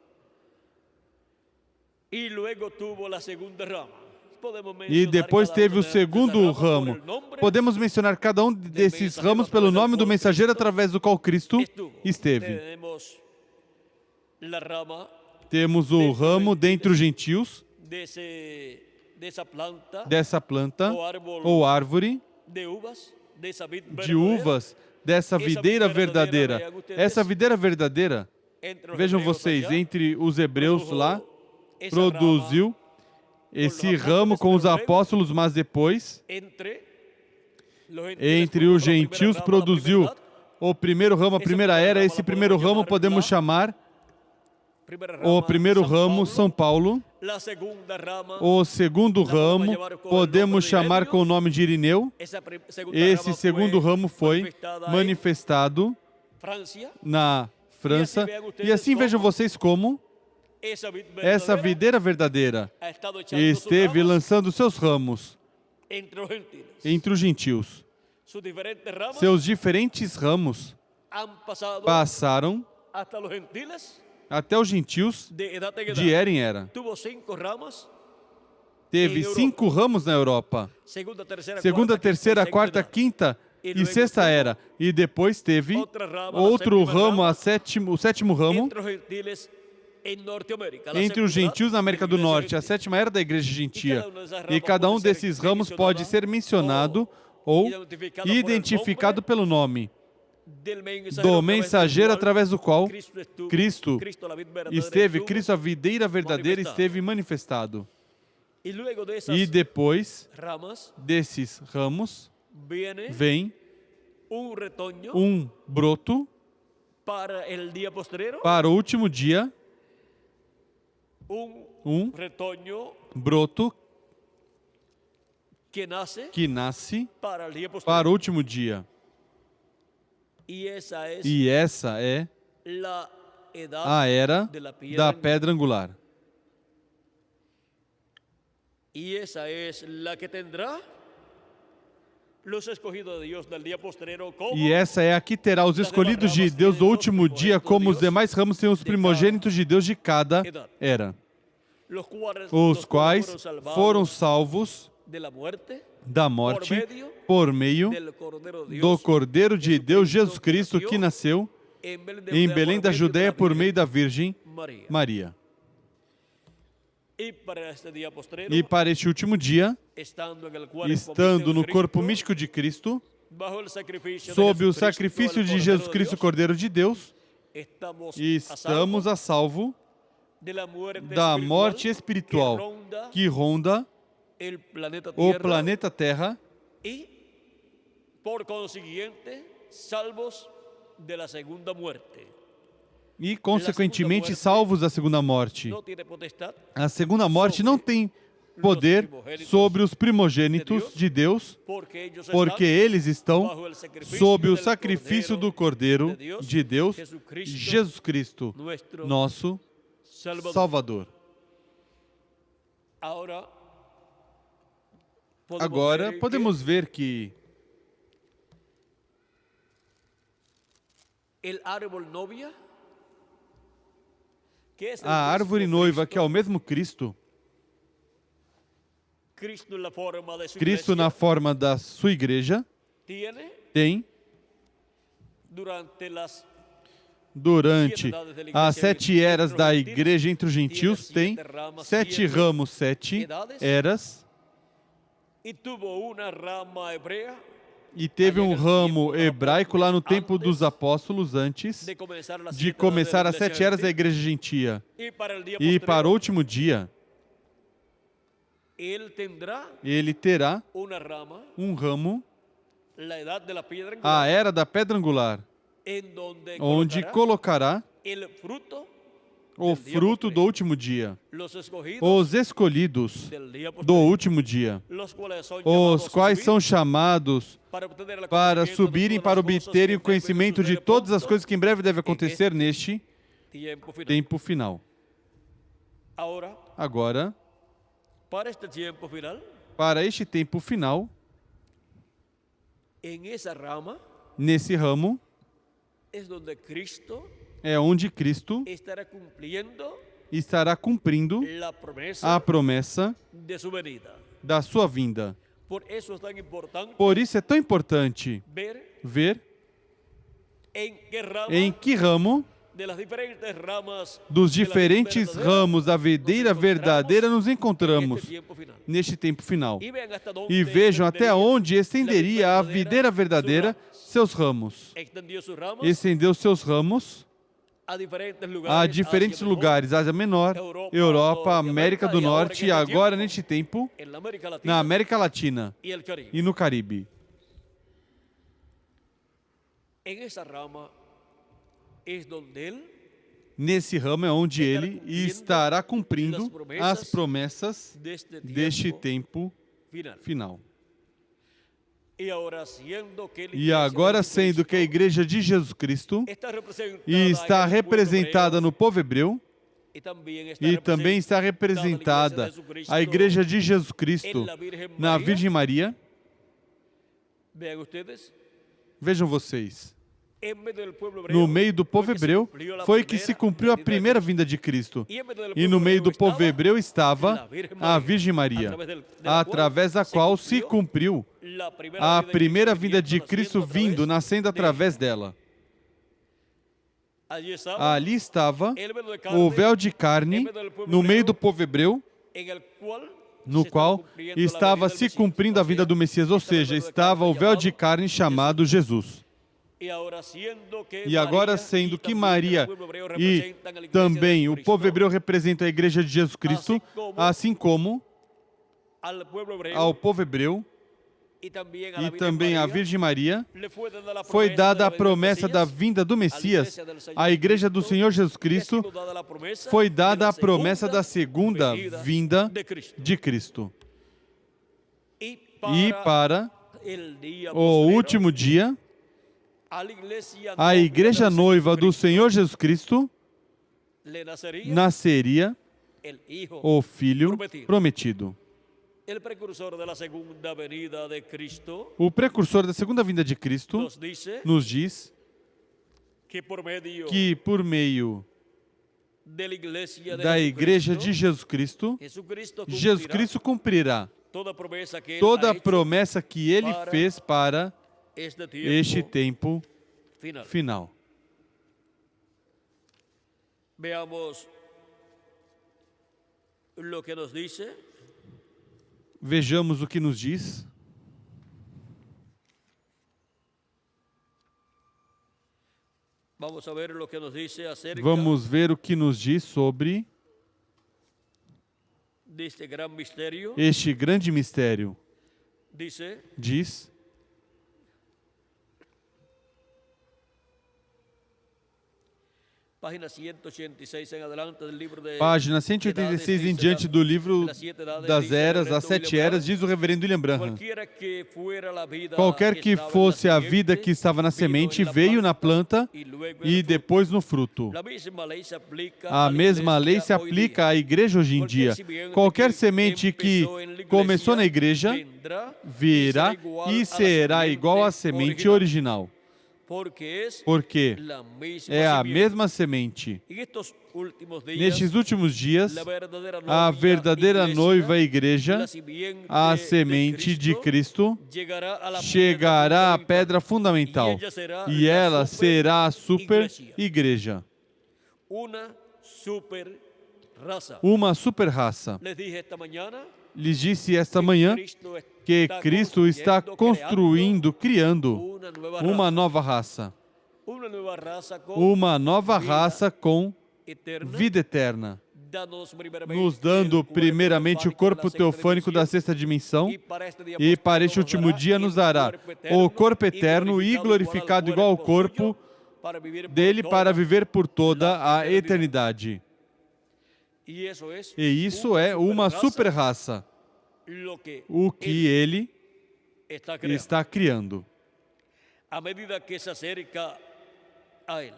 E depois teve o segundo ramo. Podemos mencionar cada um desses ramos pelo nome do mensageiro através do qual Cristo esteve. Temos o ramo dentre os gentios, dessa planta ou árvore de uvas, dessa videira verdadeira. Essa videira verdadeira, vejam vocês, entre os hebreus lá, produziu esse ramo com os apóstolos, mas depois, entre os gentios, produziu o primeiro ramo, a primeira era. Esse primeiro ramo podemos chamar o primeiro ramo São Paulo. O segundo ramo podemos chamar com o nome de Irineu. Esse segundo ramo foi manifestado na França. E assim vejam vocês como essa videira verdadeira esteve lançando seus ramos entre os gentios. Seus diferentes ramos passaram até os gentios de era em era. Teve 5 ramos na Europa. Segunda, terceira, quarta, quinta e sexta era. E depois teve outro ramo, o sétimo ramo, entre os gentios na América do Norte, a sétima era da igreja gentia. E cada um desses ramos pode ser mencionado ou identificado pelo nome do mensageiro através do qual Cristo esteve, Cristo, a videira verdadeira, esteve manifestado. E depois desses ramos vem um broto para o último dia, um broto que nasce para o último dia. E essa é a era da pedra angular. E essa é a que terá E essa é a que terá os escolhidos de Deus do último dia, como os demais ramos têm os primogênitos de Deus de cada era, os quais foram salvos da morte por meio do Cordeiro de Deus Jesus Cristo, que nasceu em Belém da Judéia por meio da Virgem Maria. E para este último dia, estando no corpo místico de Cristo, sob o sacrifício de Jesus Cristo, Cordeiro de Deus, estamos a salvo da morte espiritual que ronda o planeta Terra e, por consiguiente, salvos de la segunda muerte. E, consequentemente, salvos da segunda morte. A segunda morte não tem poder sobre os primogênitos de Deus, porque eles estão sob o sacrifício do Cordeiro de Deus, Jesus Cristo, nosso Salvador. Agora, podemos ver que a árvore noiva, que é o mesmo Cristo, Cristo na forma da sua igreja, tem, durante as 7 eras da igreja entre os gentios, tem 7 ramos, 7 eras, e teve um ramo hebraico lá no tempo dos apóstolos, antes de começar as 7 eras da igreja gentia. E para o último dia, ele terá um ramo, a era da pedra angular, onde colocará o fruto do último dia, os escolhidos do último dia, os quais são chamados para subirem, para obterem o conhecimento de todas as coisas que em breve devem acontecer neste tempo final. Agora, para este tempo final, nesse ramo, é onde Cristo estará cumprindo a promessa da sua vinda. Por isso é tão importante ver em que ramo dos diferentes ramos da videira verdadeira nos encontramos neste tempo final. E vejam até onde estenderia a videira verdadeira seus ramos. Estendeu seus ramos a diferentes lugares, Ásia Menor, Europa, América do Norte e agora, neste tempo, na América Latina e no Caribe. Nesse ramo é onde ele estará cumprindo as promessas deste tempo final. E agora, sendo que a igreja de Jesus Cristo está representada no povo hebreu, e também está representada a igreja de Jesus Cristo na Virgem Maria, vejam vocês, no meio do povo hebreu foi que se cumpriu a primeira vinda de Cristo. E no meio do povo hebreu estava a Virgem Maria, através da qual se cumpriu a primeira vinda de Cristo vindo, nascendo através dela. Ali estava o véu de carne no meio do povo hebreu, no qual estava se cumprindo a vinda do Messias, ou seja, estava o véu de carne chamado Jesus. E agora, sendo que Maria e também o povo hebreu representam a igreja de Jesus Cristo, assim como ao povo hebreu e também à Virgem Maria, foi dada a promessa da vinda do Messias. À igreja do Senhor Jesus Cristo foi dada a promessa da segunda vinda de Cristo. E para o último dia, a igreja noiva do Senhor Jesus Cristo nasceria o Filho prometido. O precursor da segunda vinda de Cristo nos diz que por meio da igreja de Jesus Cristo, Jesus Cristo cumprirá toda a promessa que ele fez para este tempo final. lo que nos dice. Vejamos o que nos diz. Vamos a ver lo que nos dice acerca Vamos ver o que nos diz sobre deste gran mistério. este grande mistério. Diz, página 186 em adelante do livro de Página 186 em diante do livro das eras, as 7 eras, diz o reverendo William Branham. Qualquer que fosse a vida que estava na semente, veio na planta e depois no fruto. A mesma lei se aplica à igreja hoje em dia. Qualquer semente que começou na igreja, virá e será igual à semente original. Porque é a mesma semente. Nestes últimos dias, a verdadeira noiva igreja, a semente de Cristo, chegará à pedra fundamental e ela será a super igreja. Uma super raça. Lhes disse esta manhã que Cristo está construindo, criando uma nova raça. Uma nova raça com vida eterna, nos dando primeiramente o corpo teofânico da sexta dimensão e para este último dia nos dará o corpo eterno e glorificado igual ao corpo dele para viver por toda a eternidade. E isso é uma super raça, o que ele está criando. À medida que se acerca a ele.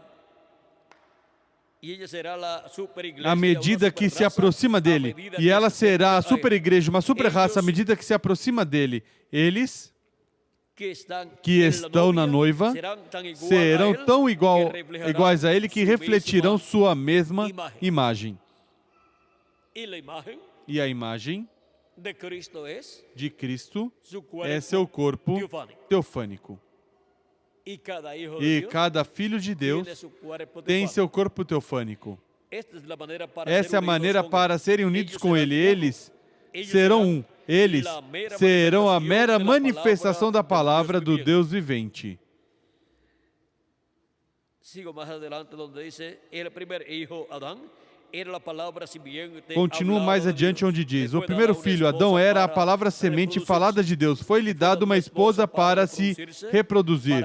À medida que se aproxima dele, e ela será a super igreja, uma super raça, à medida que se aproxima dele, eles que estão na noiva serão tão iguais a ele que refletirão sua mesma imagem. E a imagem de Cristo é seu corpo teofânico. E cada filho de Deus tem seu corpo teofânico. Essa é a maneira para serem unidos com Ele. Eles serão um. Eles serão a mera manifestação da palavra do Deus vivente. Sigo mais adelante, onde diz: "El primer hijo, Adán, era a palavra simiente." Continua mais adiante onde diz: o primeiro filho, Adão, era a palavra semente falada de Deus. Foi-lhe dado uma esposa para se reproduzir.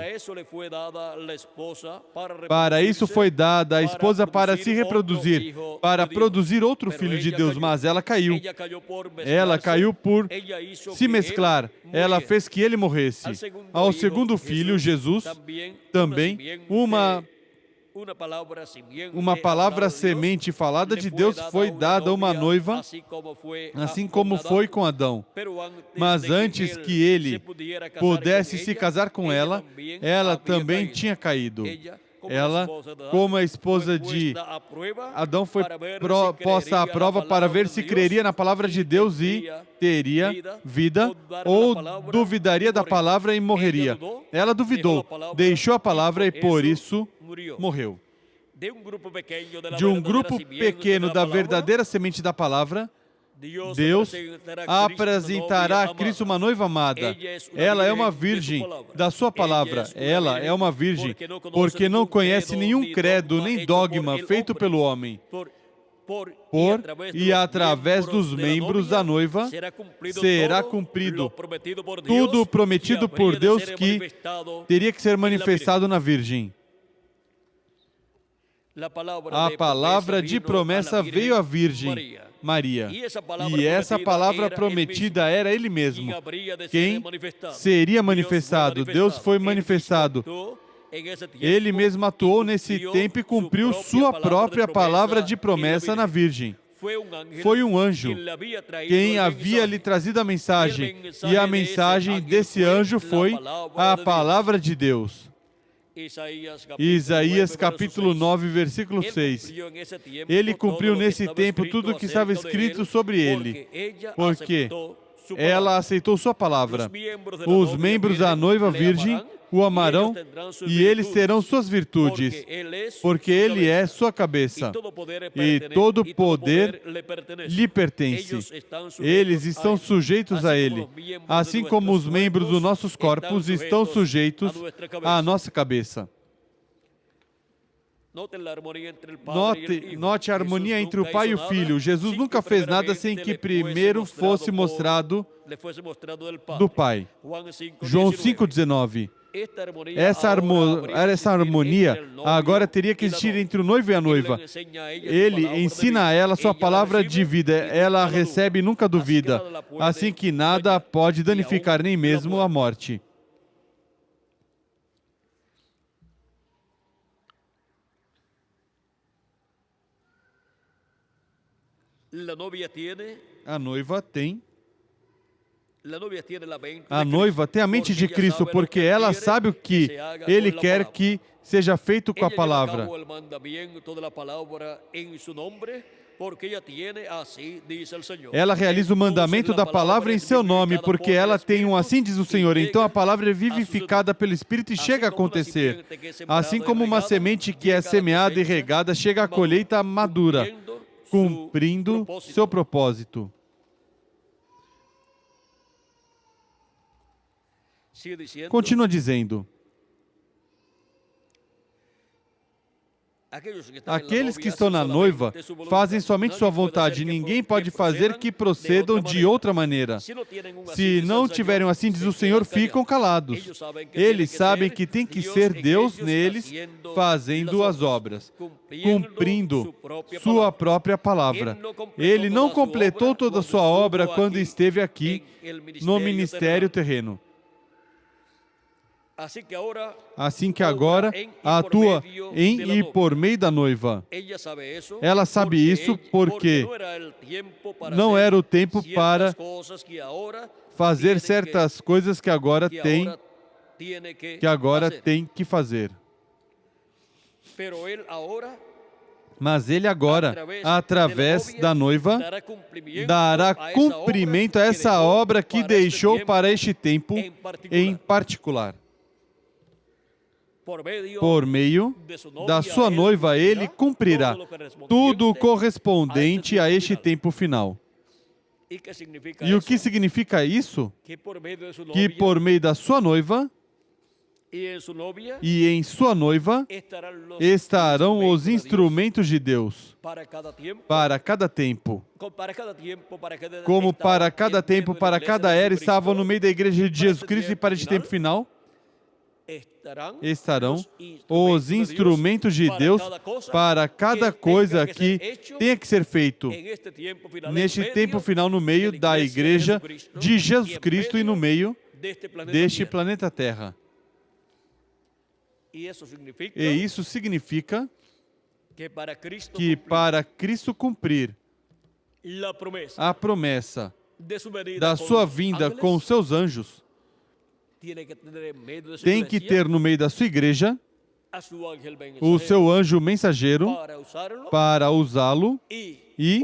Para isso foi dada a esposa para se reproduzir, para produzir outro filho de Deus, mas ela caiu. Ela caiu por se mesclar. Ela fez que ele morresse. Ao segundo filho, Jesus, também uma palavra semente falada de Deus foi dada a uma noiva, assim como foi com Adão. Mas antes que ele pudesse se casar com ela, ela também tinha caído. Ela, como a esposa de Adão, foi posta à prova para ver se creria na palavra de Deus e teria vida, ou duvidaria da palavra e morreria. Ela duvidou, deixou a palavra e por isso morreu. De um grupo pequeno da verdadeira semente da palavra, Deus apresentará a Cristo uma noiva amada. Ela é uma virgem da sua palavra. Ela é uma virgem porque não conhece nenhum credo nem dogma feito pelo homem. Por e através dos membros da noiva será cumprido tudo prometido por Deus que teria que ser manifestado na virgem. A palavra de promessa veio à Virgem Maria. E essa palavra prometida era Ele mesmo. Quem seria manifestado? Deus foi manifestado. Ele mesmo atuou nesse tempo e cumpriu sua própria palavra de promessa na Virgem. Foi um anjo quem havia lhe trazido a mensagem. E a mensagem desse anjo foi a palavra de Deus. Isaías capítulo 9, versículo 6. Ele cumpriu nesse tempo tudo o que estava escrito sobre ele, porque ela aceitou sua palavra. Os membros da noiva virgem o amarão e eles terão suas virtudes, porque ele é sua cabeça e todo poder lhe pertence. Eles estão sujeitos a ele, assim como os membros dos nossos corpos estão sujeitos à nossa cabeça. Note a harmonia entre o Pai e o Filho. Jesus nunca fez nada sem que primeiro fosse mostrado do Pai. João 5,19. Essa harmonia agora teria que existir entre o noivo e a noiva. Ele ensina a ela sua palavra de vida. Ela a recebe e nunca duvida. Assim que nada pode danificar nem mesmo a morte. A noiva tem a mente de Cristo, porque ela sabe o que Ele quer que seja feito com a palavra. Ela realiza o mandamento da palavra em seu nome, porque ela tem um assim diz o Senhor. Então a palavra é vivificada pelo Espírito e chega a acontecer. Assim como uma semente que é semeada e regada chega à colheita madura, cumprindo seu propósito. Continua dizendo: aqueles que estão na noiva fazem somente sua vontade. Ninguém pode fazer que procedam de outra maneira. Se não tiverem assim, diz o Senhor, ficam calados. Eles sabem que tem que ser Deus neles, fazendo as obras, cumprindo sua própria palavra. Ele não completou toda a sua obra quando esteve aqui no ministério terreno. Assim que agora atua em e por meio da noiva. Ela sabe isso porque não era o tempo para fazer certas coisas que agora tem que fazer. Mas ele agora, através da noiva, dará cumprimento a essa obra que deixou para este tempo em particular. Por meio da sua noiva, ele cumprirá tudo correspondente a este tempo final. E o que significa isso? Que por meio da sua noiva e em sua noiva estarão os instrumentos de Deus para cada tempo. Como para cada tempo, para cada era, estavam no meio da igreja de Jesus Cristo e para este tempo final, estarão os instrumentos de Deus para cada coisa que tenha que ser feito neste tempo final no meio da igreja de Jesus Cristo e no meio deste planeta Terra. E isso significa que para Cristo cumprir a promessa da sua vinda com os seus anjos, tem que ter no meio da sua igreja o seu anjo mensageiro para usá-lo e,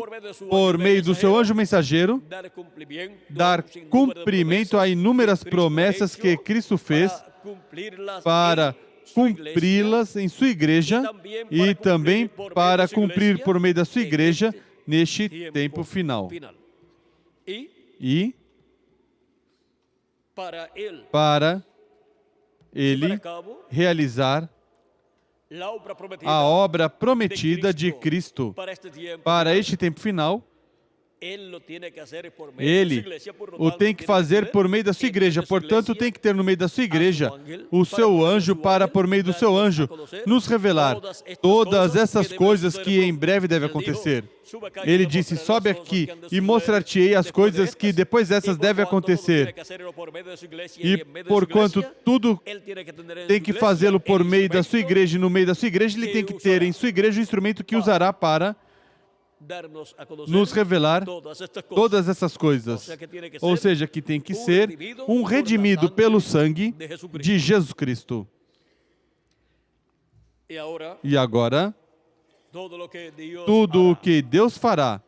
por meio do seu anjo mensageiro, dar cumprimento a inúmeras promessas que Cristo fez para cumpri-las em sua igreja e também para cumprir por meio da sua igreja neste tempo final. E para ele realizar a obra prometida de Cristo para este tempo final, ele o tem que fazer por meio da sua igreja. Portanto, tem que ter no meio da sua igreja o seu anjo para, por meio do seu anjo, nos revelar todas essas coisas que em breve devem acontecer. Ele disse, sobe aqui e mostrar-te-ei as coisas que depois dessas devem acontecer. E porquanto tudo tem que fazê-lo por meio da sua igreja e no meio da sua igreja, ele tem que ter em sua igreja o instrumento que usará para nos revelar todas essas coisas. Ou seja, que tem que ser um redimido pelo sangue de Jesus Cristo. E agora, tudo o que Deus fará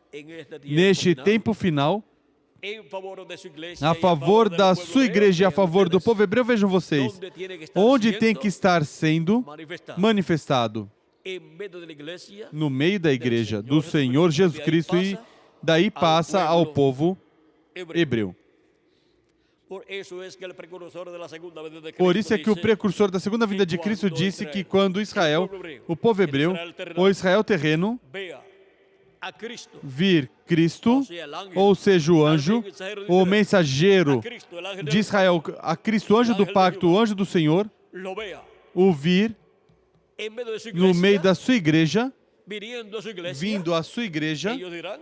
neste tempo final a favor da sua igreja e a favor do povo hebreu, vejam vocês, onde tem que estar sendo manifestado? No meio da igreja do Senhor Jesus Cristo, e daí passa ao povo hebreu. Por isso é que o precursor da segunda vinda de Cristo disse que quando Israel, o povo hebreu, o Israel terreno, vir Cristo, ou seja, o anjo, o mensageiro de Israel, a Cristo, o anjo do pacto, o anjo do Senhor, o vir no meio da sua igreja, vindo à sua igreja,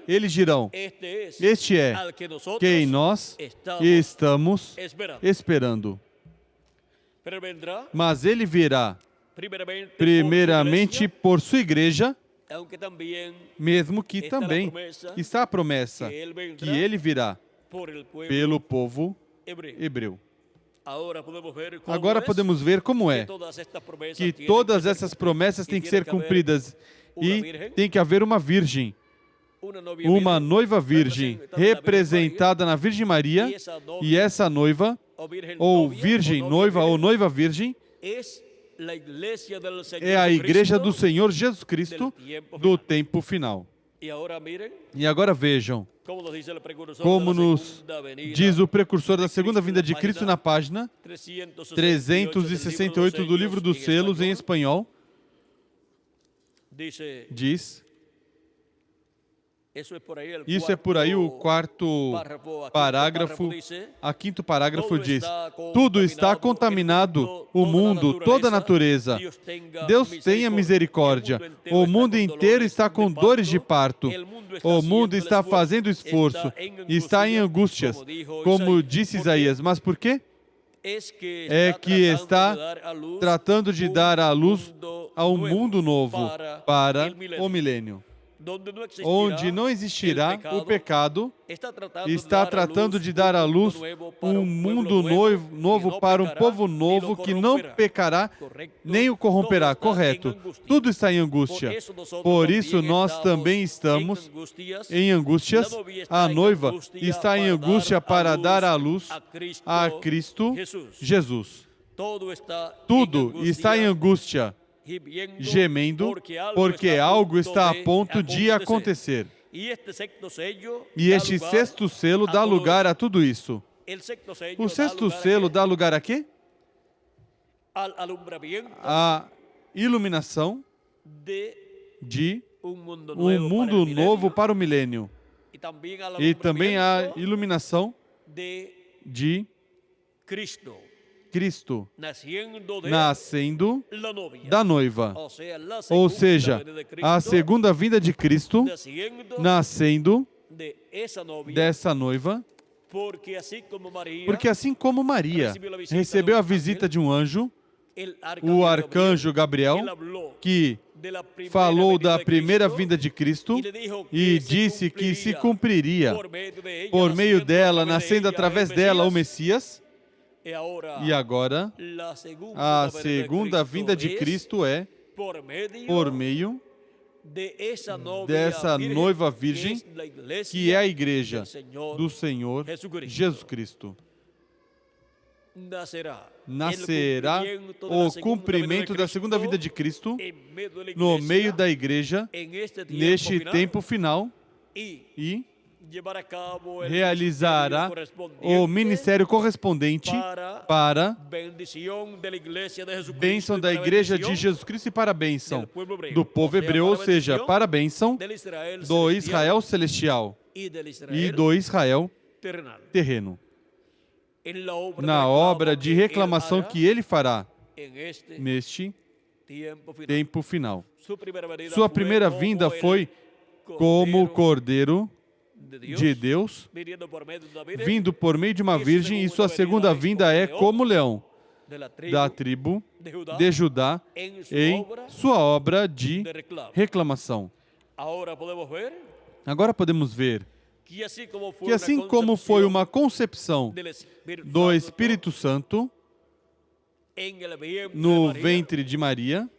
eles dirão, este é quem nós estamos esperando. Mas ele virá, primeiramente, por sua igreja, mesmo que também está a promessa que ele virá pelo povo hebreu. Agora podemos ver como é que todas essas promessas têm que ser cumpridas e tem que haver uma virgem, uma noiva virgem representada na Virgem Maria, e essa noiva, ou virgem noiva ou noiva virgem, é a igreja do Senhor Jesus Cristo do tempo final. E agora vejam como nos diz o precursor da segunda vinda de Cristo na página 368 do livro dos selos em espanhol. Diz, isso é por aí o quarto parágrafo, a quinto parágrafo diz, tudo está contaminado, o mundo, toda a natureza. Deus tenha misericórdia. O mundo inteiro está com dores de parto. O mundo está fazendo esforço, está em angústias, como disse Isaías. Mas por quê? É que está tratando de dar à luz a um mundo novo para o milênio, onde não existirá o pecado, está tratando de dar à luz um mundo novo para um povo novo que não pecará nem o corromperá. Correto. Tudo está em angústia. Por isso nós também estamos em angústias. A noiva está em angústia para dar à luz a Cristo Jesus. Tudo está em angústia, gemendo, porque algo está a ponto de acontecer. E este sexto selo dá lugar a tudo isso. O sexto selo dá lugar a quê? A iluminação de um mundo novo para o milênio. E também a iluminação de Cristo, nascendo da noiva. Ou seja, a segunda vinda de Cristo, nascendo dessa noiva, porque assim como Maria recebeu a visita de um anjo, o arcanjo Gabriel, que falou da primeira vinda de Cristo e disse que se cumpriria por meio dela, nascendo através dela o Messias. E agora, a segunda vinda de Cristo é por meio dessa noiva virgem, que é a igreja do Senhor Jesus Cristo. Nascerá o cumprimento da segunda vinda de Cristo no meio da igreja, neste tempo final, e realizará o ministério correspondente para a bênção da igreja de Jesus Cristo e para a bênção do povo hebreu, ou seja, para a bênção do Israel celestial e do Israel terreno, na obra de reclamação que ele fará neste tempo final. Sua primeira vinda foi como o Cordeiro de Deus, vindo por meio de uma virgem, e sua segunda vinda é como leão da tribo de Judá em sua obra de reclamação. Agora podemos ver que assim como foi uma concepção do Espírito Santo no ventre de Maria,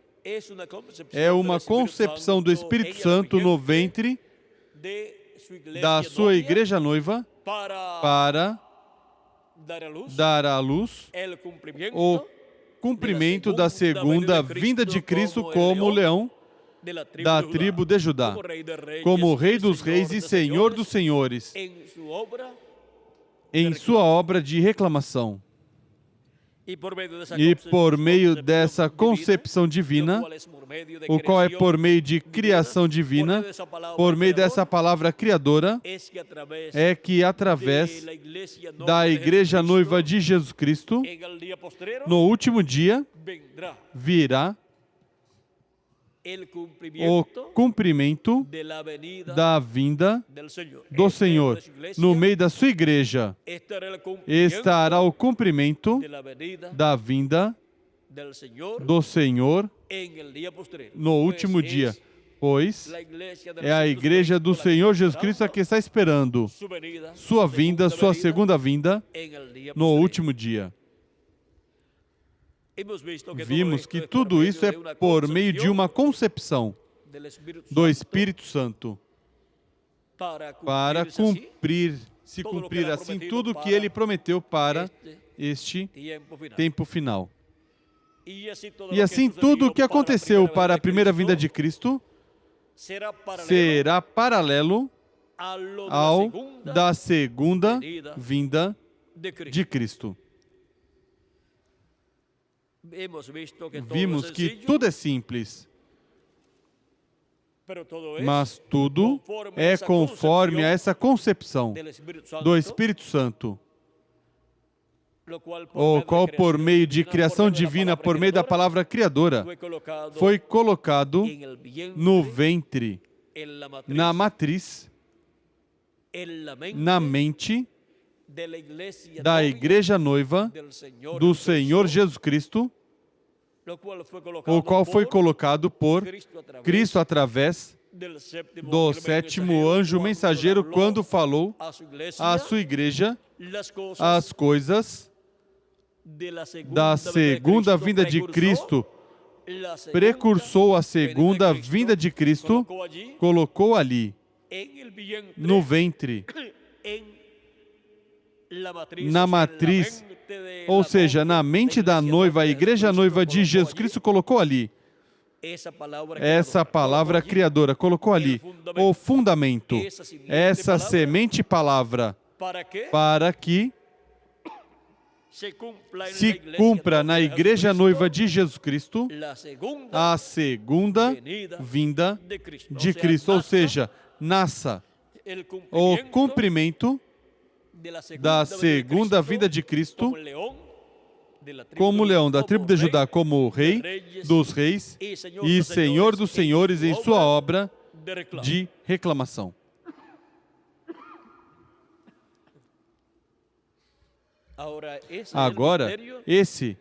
é uma concepção do Espírito Santo no ventre da sua igreja noiva para dar à luz o cumprimento da segunda vinda de Cristo como leão da tribo de Judá, como Rei dos reis e Senhor dos senhores, em sua obra de reclamação. E por meio dessa concepção divina, o qual é por meio de criação divina, por meio dessa palavra criadora, é que através da Igreja Noiva de Jesus Cristo, no último dia, virá o cumprimento da vinda do Senhor. No meio da sua igreja estará o cumprimento da vinda do Senhor no último dia, pois é a igreja do Senhor Jesus Cristo a que está esperando sua vinda, sua segunda vinda no último dia. Vimos que tudo isso é por meio de uma concepção do Espírito Santo para se cumprir assim tudo o que Ele prometeu para este tempo final. E assim tudo o que aconteceu para a primeira vinda de Cristo será paralelo ao da segunda vinda de Cristo. Vimos que tudo é simples, mas tudo é conforme a essa concepção do Espírito Santo, o qual por meio de criação divina, por meio da palavra criadora, foi colocado no ventre, na matriz, na mente da Igreja Noiva do Senhor Jesus Cristo, o qual foi colocado por Cristo através do sétimo anjo mensageiro quando falou à sua igreja as coisas da segunda vinda de Cristo, precursou a segunda vinda de Cristo, colocou ali no ventre, na matriz, ou seja, na mente da noiva, a igreja noiva de Jesus Cristo colocou ali. Essa palavra criadora colocou ali o fundamento, essa semente palavra, para que se cumpra na igreja noiva de Jesus Cristo a segunda vinda de Cristo, ou seja, nasça o cumprimento da segunda vinda de Cristo como leão da tribo de Judá, como Rei dos reis e Senhor dos senhores em sua obra de reclamação. Agora, esse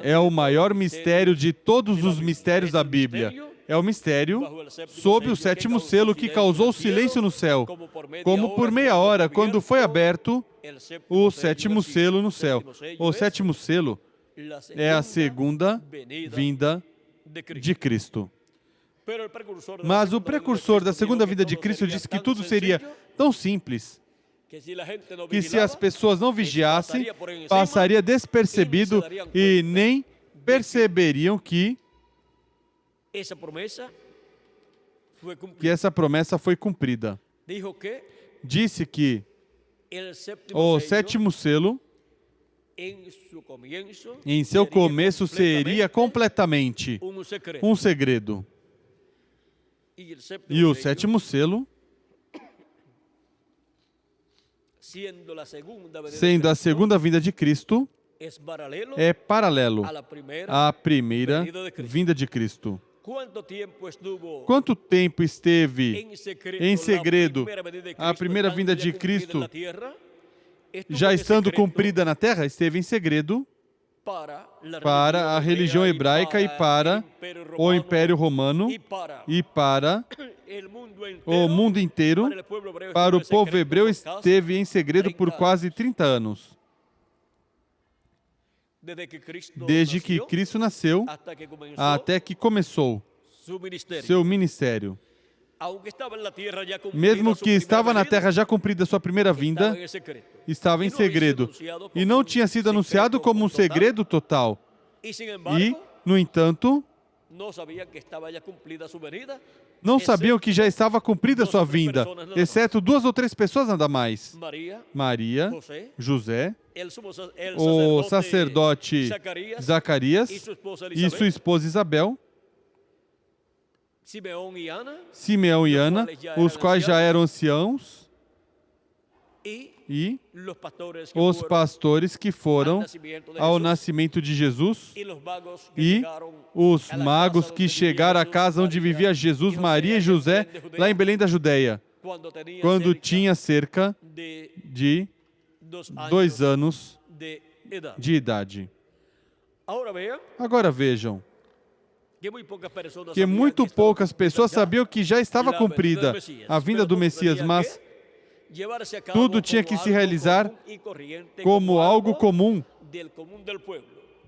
é o maior mistério de todos os mistérios da Bíblia. É o mistério sob o sétimo selo que causou silêncio no céu, como por meia hora, quando foi aberto o sétimo selo no céu. O sétimo selo é a segunda vinda de Cristo. Mas o precursor da segunda vinda de Cristo disse que tudo seria tão simples que se as pessoas não vigiassem, passaria despercebido e nem perceberiam que essa promessa foi cumprida. Disse que o sétimo selo, em seu começo, seria completamente um segredo. E o sétimo selo, sendo a segunda vinda de Cristo, é paralelo à primeira vinda de Cristo. Quanto tempo esteve em segredo a primeira vinda de Cristo, já estando cumprida na terra? Esteve em segredo para a religião hebraica e para o Império Romano e para o mundo inteiro. Para o povo hebreu esteve em segredo por quase 30 anos. Desde que Cristo nasceu até que começou seu ministério. mesmo que estava na terra já cumprida sua primeira vinda, estava em segredo. E não tinha sido anunciado como um segredo total. E, no entanto, não sabiam que já estava cumprida sua vinda, exceto 2 ou 3 pessoas nada mais. Maria, José, o sacerdote Zacarias e sua esposa Isabel, Simeão e Ana, os quais já eram anciãos, e os pastores que foram ao nascimento de Jesus, e os magos que chegaram à casa onde vivia Jesus, Maria e José, lá em Belém da Judeia, quando tinha cerca de 2 anos de idade. Agora vejam que muito poucas pessoas sabiam que já estava cumprida a vinda do Messias, mas tudo tinha que se realizar como algo comum,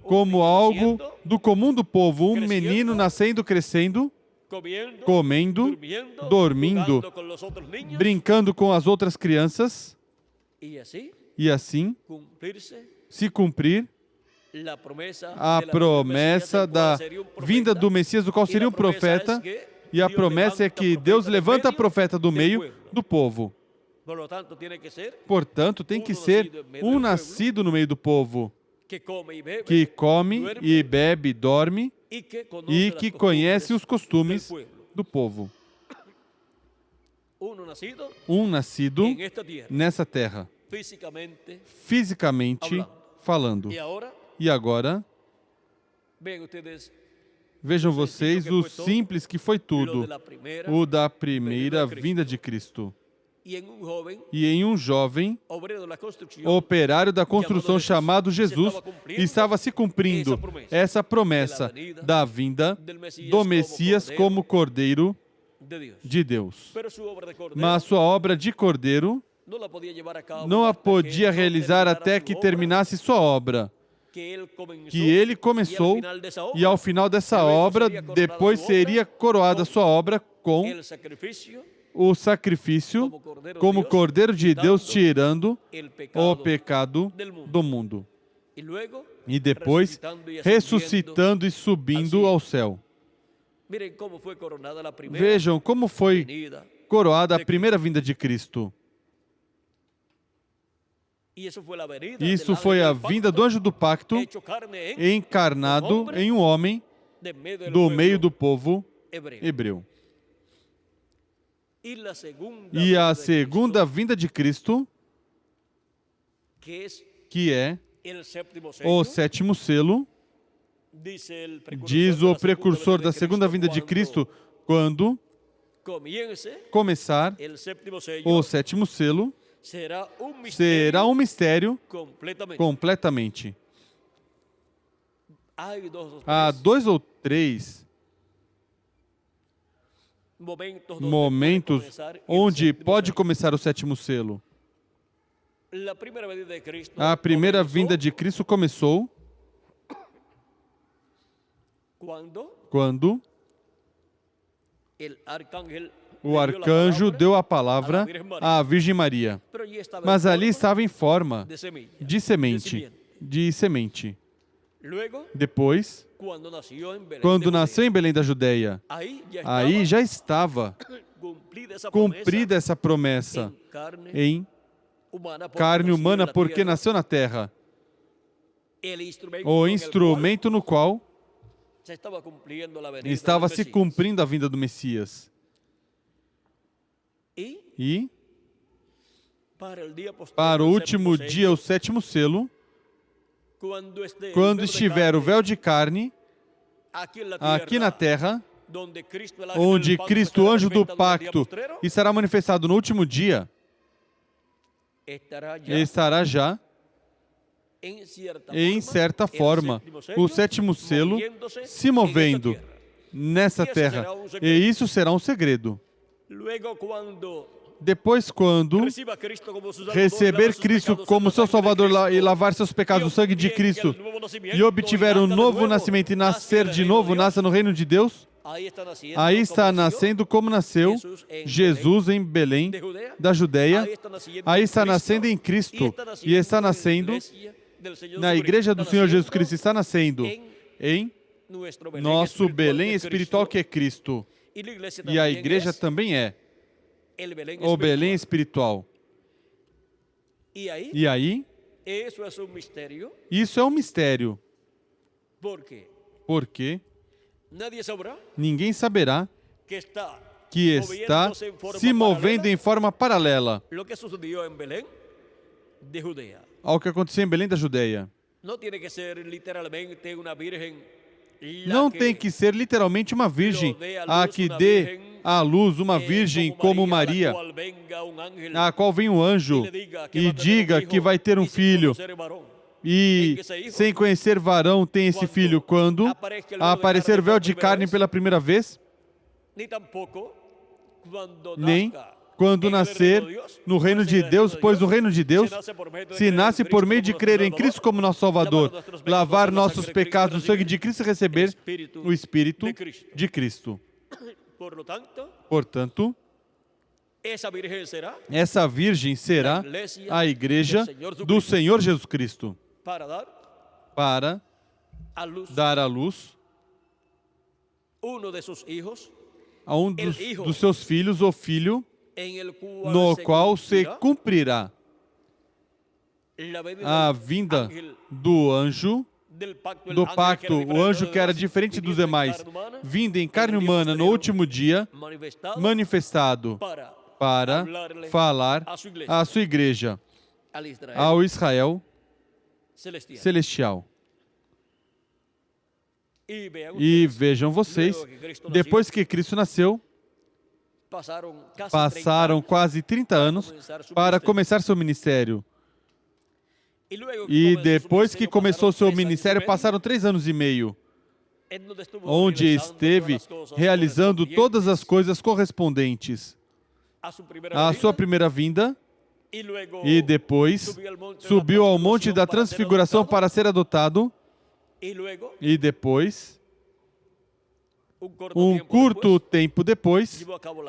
como algo do comum do povo. Um menino nascendo, crescendo, comendo, dormindo, brincando com as outras crianças, e assim se cumprir a promessa da vinda do Messias, do qual seria um profeta, e a promessa é que Deus levanta profeta do meio do povo. Portanto, tem que ser um nascido no meio do povo, que come e bebe, dorme, e que conhece os costumes do povo. Um nascido nessa terra, fisicamente falando. E agora, vejam vocês o simples que foi tudo, o da primeira vinda de Cristo. E em um jovem, operário da construção chamado Jesus, estava se cumprindo essa promessa da vinda do Messias como Cordeiro de Deus. Mas sua obra de Cordeiro não a podia realizar até que terminasse sua obra, que ele começou, e ao final dessa obra, depois seria coroada sua obra com o sacrifício como Cordeiro de Deus, tirando o pecado do mundo. E depois, ressuscitando e subindo ao céu. Vejam como foi coroada a primeira vinda de Cristo. Isso foi a vinda do anjo do pacto, encarnado em um homem do meio do povo hebreu. E a segunda vinda de Cristo, que é o 7º selo, diz o precursor da segunda vinda de Cristo, quando começar o 7º selo, será um mistério completamente. Há 2 ou 3 momentos onde pode começar o 7º selo. A primeira vinda de Cristo começou quando o arcanjo deu a palavra à Virgem Maria. Mas ali estava em forma de semente. Depois, quando nasceu em Belém da Judeia, aí já estava cumprida essa promessa em carne humana, porque nasceu na terra. O instrumento no qual estava se cumprindo a vinda do Messias. E, para o último dia, o 7º selo, quando estiver o véu de carne aqui na terra, onde Cristo, anjo do pacto, estará manifestado no último dia, estará já, em certa forma, o 7º selo se movendo nessa terra. E isso será um segredo. Depois, quando receber Cristo como seu Salvador e lavar seus pecados no sangue de Cristo, e obtiver um novo nascimento e nascer de novo, nasça no reino de Deus, Aí está nascendo como nasceu Jesus em Belém, da Judéia. Aí está nascendo em Cristo e está nascendo na Igreja do Senhor Jesus Cristo. Está nascendo em nosso Belém espiritual, que é Cristo. E a Igreja também é o Belém espiritual. E aí, isso é um mistério. Porque ninguém saberá que está se movendo em forma paralela ao que aconteceu em Belém da Judéia. Não tem que ser literalmente uma virgem a que dê à luz uma virgem como Maria, a qual vem um anjo e diga que vai ter um filho. E, sem conhecer varão, tem esse filho quando aparecer o véu de carne pela primeira vez, nem quando nascer no reino de Deus, pois o reino de Deus se nasce por meio de crer em Cristo como nosso Salvador, lavar nossos pecados no sangue de Cristo e receber o Espírito de Cristo. Portanto, essa virgem será a Igreja do Senhor Jesus Cristo, para dar à luz a um dos seus filhos, o filho no qual se cumprirá a vinda do anjo do pacto, o anjo que era diferente dos demais, vindo em carne humana no último dia, manifestado para falar à sua igreja, ao Israel celestial. E vejam vocês, depois que Cristo nasceu, passaram quase 30 anos para começar seu ministério. E depois que começou seu ministério, passaram 3 anos e meio, onde esteve realizando todas as coisas correspondentes à sua primeira vinda, e depois subiu ao monte da transfiguração para ser adotado, e depois, um curto tempo depois,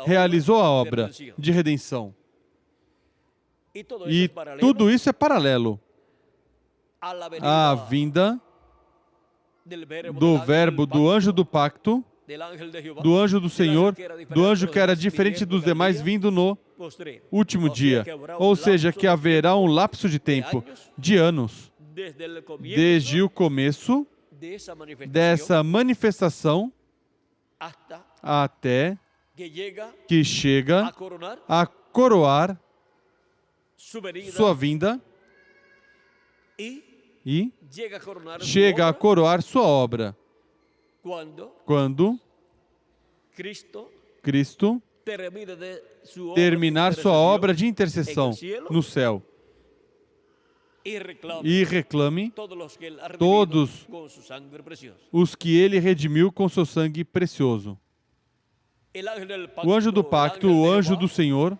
realizou a obra de redenção. E tudo isso é paralelo à vinda do verbo, do anjo do pacto, do anjo do Senhor, do anjo que era diferente dos demais, vindo no último dia. Ou seja, que haverá um lapso de tempo, de anos, desde o começo dessa manifestação até que chega a coroar sua vinda e chega a coroar sua obra, quando Cristo terminar sua obra de intercessão no céu e reclame todos os que ele redimiu com seu sangue precioso. O anjo do pacto, o anjo do Senhor,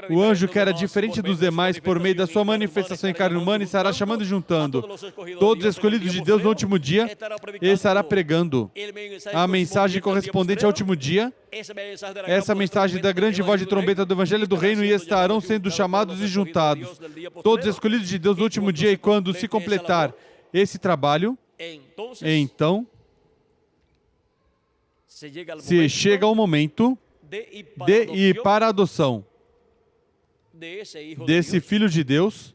o anjo que era diferente dos demais por meio da sua manifestação em carne humana, estará chamando e juntando todos os escolhidos de Deus no último dia e estará pregando a mensagem correspondente ao último dia, essa mensagem da grande voz de trombeta do Evangelho do Reino, e estarão sendo chamados e juntados todos os escolhidos de Deus no último dia, e quando se completar esse trabalho, então se chega ao momento de ir para a adoção desse Filho de Deus,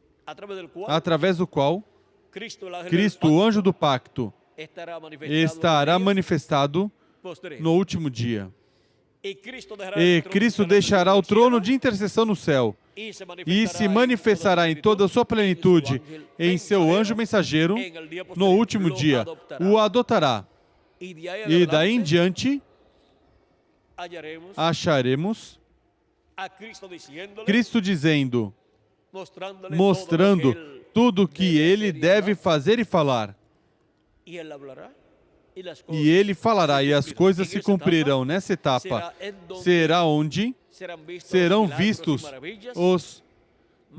através do qual Cristo, o anjo do pacto, estará manifestado no último dia. E Cristo deixará o trono de intercessão no céu e se manifestará em toda a sua plenitude em seu anjo mensageiro no último dia. O adotará. E daí em diante acharemos Cristo dizendo, mostrando tudo o que ele deve fazer e falar. E ele falará, e as coisas se cumprirão. Nessa etapa será onde serão vistos os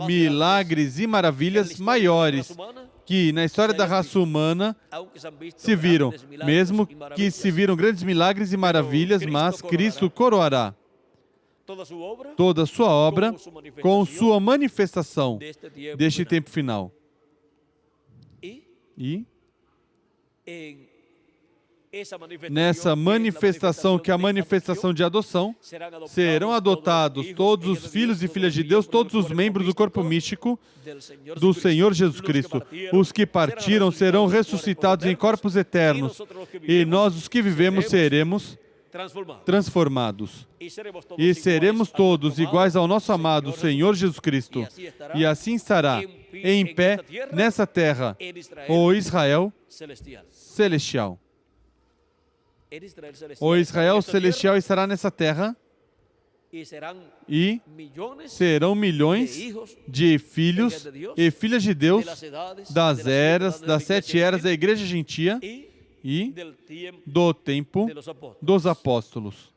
milagres e maravilhas maiores que na história da raça humana se viram. Mesmo que se viram grandes milagres e maravilhas, mas Cristo coroará toda a sua obra com sua manifestação deste tempo final. E nessa manifestação, que é a manifestação de adoção, serão adotados todos os filhos e filhas de Deus, todos os membros do corpo místico do Senhor Jesus Cristo. Os que partiram serão ressuscitados em corpos eternos, e nós, os que vivemos, seremos transformados. E seremos todos iguais ao nosso amado Senhor Jesus Cristo. E assim estará em pé nessa terra o Israel celestial. O Israel celestial estará nessa terra e serão milhões de filhos e filhas de Deus das eras, das 7 eras da Igreja Gentia e do tempo dos apóstolos.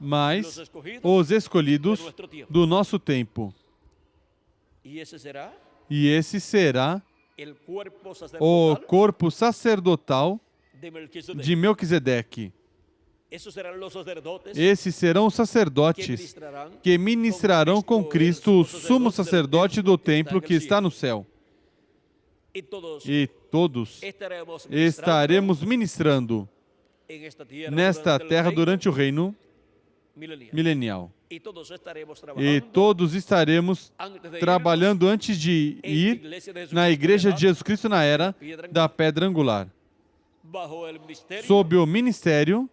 Mas os escolhidos do nosso tempo. E esse será o corpo sacerdotal de Melquisedeque. Esses serão os sacerdotes que ministrarão com Cristo, o sumo sacerdote do templo que está no céu. E todos estaremos ministrando nesta terra durante o reino milenial. E todos estaremos trabalhando antes de ir na Igreja de Jesus Cristo na era da pedra angular, sob o ministério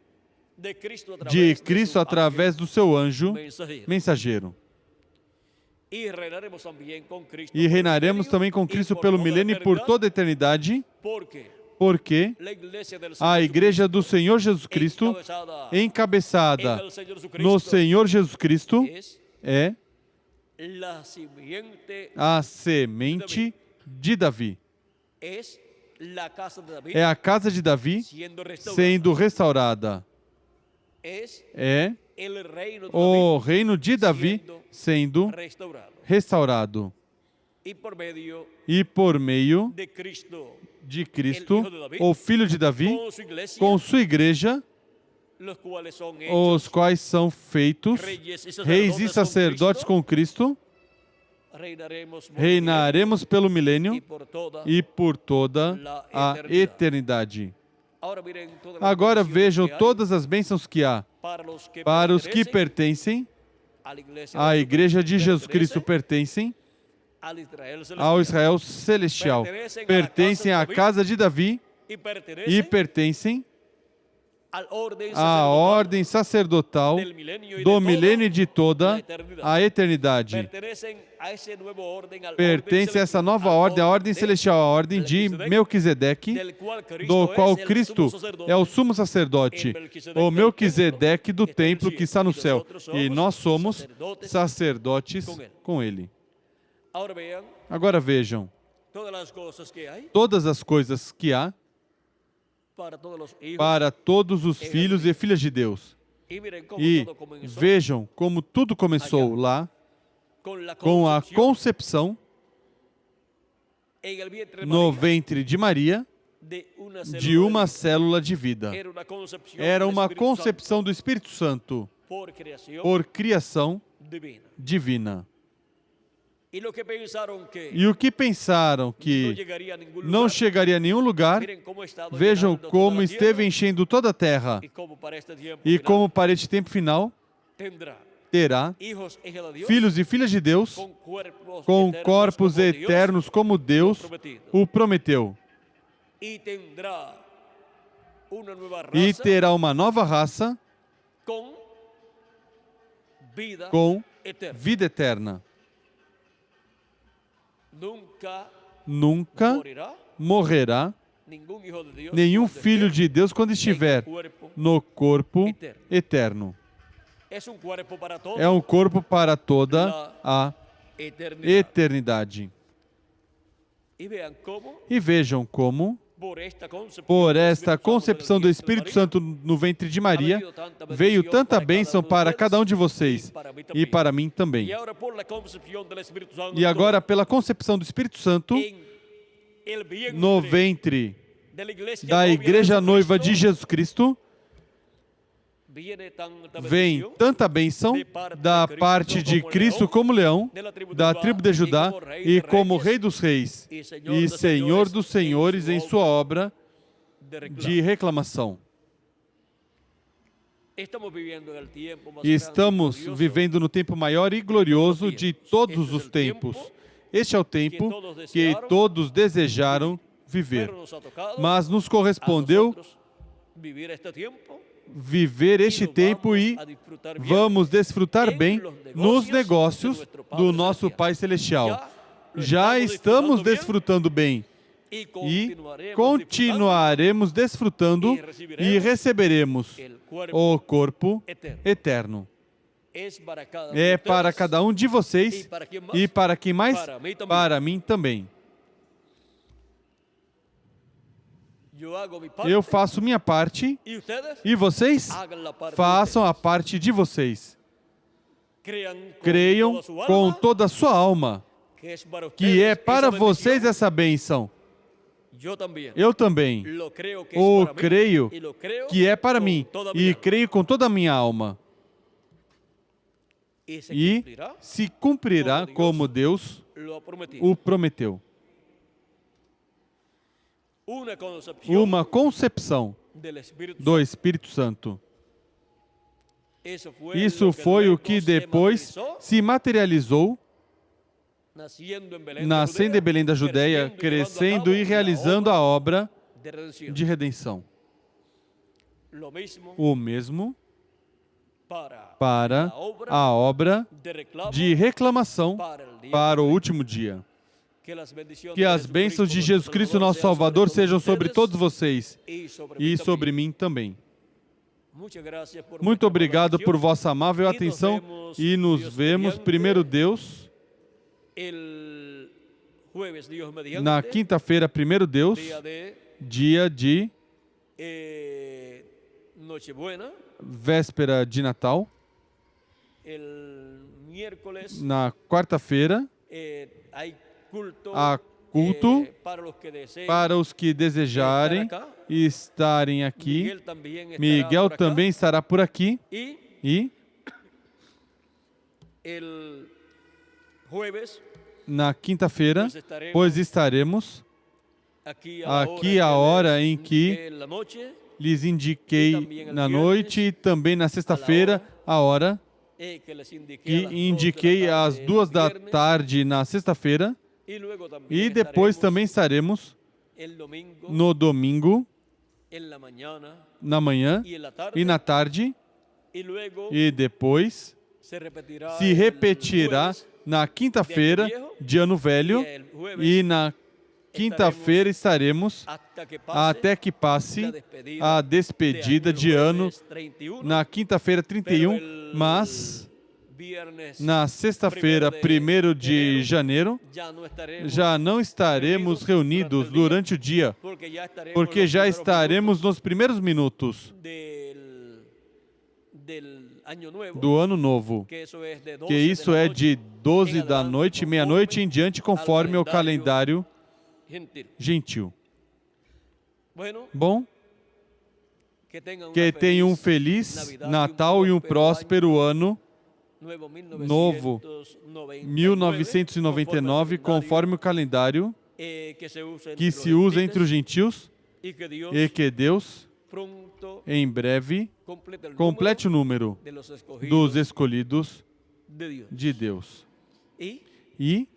de Cristo através do seu anjo mensageiro. E reinaremos também com Cristo pelo milênio e por toda a eternidade, porque a Igreja do Senhor Jesus Cristo, encabeçada no Senhor Jesus Cristo, é a semente de Davi. É a casa de Davi sendo restaurada. É o reino de Davi sendo restaurado. E por meio de Cristo, o Filho de Davi, com sua igreja, os quais são feitos reis e sacerdotes com Cristo, reinaremos pelo milênio e por toda a eternidade. Agora vejam todas as bênçãos que há para os que pertencem à Igreja de Jesus Cristo, pertencem ao Israel celestial, pertencem à casa de Davi e pertencem à ordem sacerdotal do milênio e de toda a eternidade. Pertence a essa nova ordem, a ordem celestial, a ordem de Melquisedeque, do qual Cristo é o sumo sacerdote, o Melquisedeque do templo que está no céu. E nós somos sacerdotes com ele. Agora vejam, todas as coisas que há para todos os filhos e filhas de Deus. E vejam como tudo começou lá, com a concepção no ventre de Maria de uma célula de vida. Era uma concepção do Espírito Santo por criação divina. E o que pensaram que não chegaria a nenhum lugar, vejam como esteve enchendo toda a terra. E como para este tempo final, terá filhos e filhas de Deus com corpos eternos como Deus o prometeu. E terá uma nova raça com vida eterna. Nunca morrerá nenhum filho de Deus quando estiver no corpo eterno. É um corpo para toda a eternidade. E vejam como, Por esta concepção do Espírito Santo no ventre de Maria, veio tanta bênção para cada um de vocês e para mim também. E agora, pela concepção do Espírito Santo no ventre da Igreja Noiva de Jesus Cristo, vem tanta bênção da parte de Cristo como leão, da tribo de Judá, e como Rei dos Reis e Senhor dos Senhores em sua obra de reclamação. Estamos vivendo no tempo maior e glorioso de todos os tempos. Este é o tempo que todos desejaram viver, mas nos correspondeu viver este tempo e vamos desfrutar bem nos negócios do nosso Pai Celestial. Já estamos desfrutando bem e continuaremos desfrutando e receberemos o corpo eterno. É para cada um de vocês e para quem mais? Para mim também. Eu faço minha parte e vocês façam a parte de vocês. Creiam com toda a sua alma que é para vocês essa bênção. Eu também o creio que é para mim e creio com toda a minha alma. E se cumprirá como Deus o prometeu. Uma concepção do Espírito Santo. Isso foi o que depois se materializou, nascendo em Belém da Judéia, crescendo e realizando a obra de redenção. O mesmo para a obra de reclamação para o último dia. Que as bênçãos de Jesus Cristo, nosso Salvador, sejam sobre todos vocês e sobre mim também. Muito obrigado por vossa amável atenção e nos vemos, primeiro Deus, na quinta-feira, primeiro Deus, dia de véspera de Natal. Na quarta-feira, há culto para os que desejarem estarem aqui. Miguel também estará por aqui. E na quinta-feira, pois estaremos aqui a hora em que lhes indiquei na noite e também na sexta-feira a hora que indiquei às 14h na sexta-feira. E depois também estaremos no domingo, na manhã e na tarde. E depois se repetirá na quinta-feira de Ano Velho. E na quinta-feira estaremos até que passe a despedida de ano na quinta-feira 31, mas na sexta-feira 1º de janeiro já não estaremos reunidos durante o dia, porque já estaremos nos primeiros minutos do Ano Novo, que isso é de 12 da noite, meia-noite em diante, conforme o calendário gentil. Bom, que tenham um feliz Natal e um próspero ano novo, 1999, conforme o calendário que se usa entre os gentios, e que Deus, em breve, complete o número dos escolhidos de Deus. E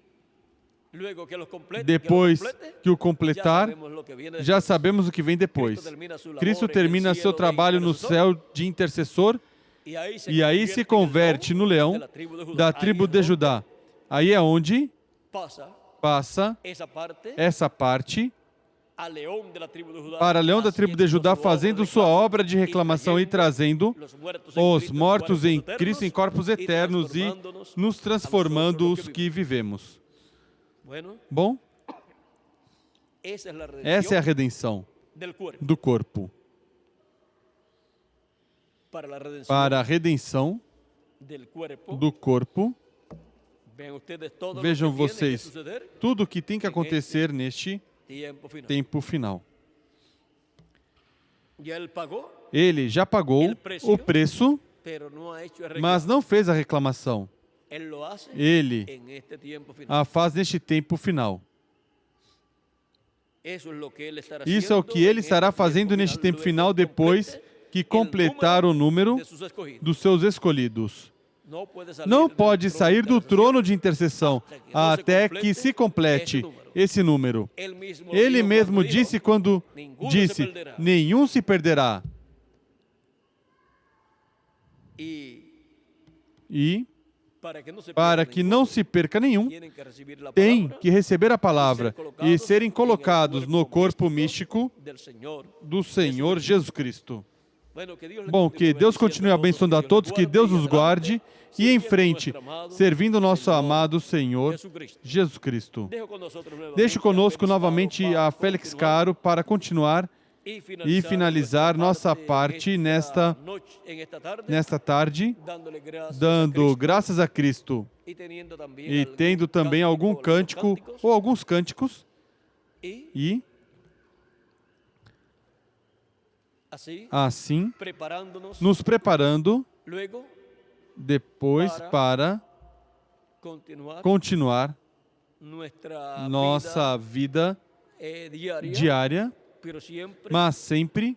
depois que o completar, já sabemos o que vem depois. Cristo termina seu trabalho no céu de intercessor e aí se converte no leão da tribo de Judá. Aí é onde passa essa parte para leão da tribo de Judá, fazendo sua obra de reclamação e trazendo os mortos em Cristo em corpos eternos e nos transformando os que vivemos. Bom, Essa é a redenção do corpo. Para a redenção do corpo, vejam vocês, tudo o que tem que acontecer neste tempo final. Ele já pagou o preço, mas não fez a reclamação. Ele a faz neste tempo final. Isso é o que ele estará fazendo neste tempo final depois que completar o número dos seus escolhidos. Não pode sair do trono de intercessão até que se complete esse número. Ele mesmo disse quando disse, nenhum se perderá. E, para que não se perca nenhum, tem que receber a palavra e serem colocados no corpo místico do Senhor Jesus Cristo. Bom, que Deus continue abençoando a todos, que Deus os guarde e em frente, servindo o nosso amado Senhor Jesus Cristo. Deixe conosco novamente a Félix Caro para continuar e finalizar nossa parte nesta tarde, dando graças a Cristo e tendo também algum cântico ou alguns cânticos e assim nos preparando depois para continuar nossa vida diária, mas sempre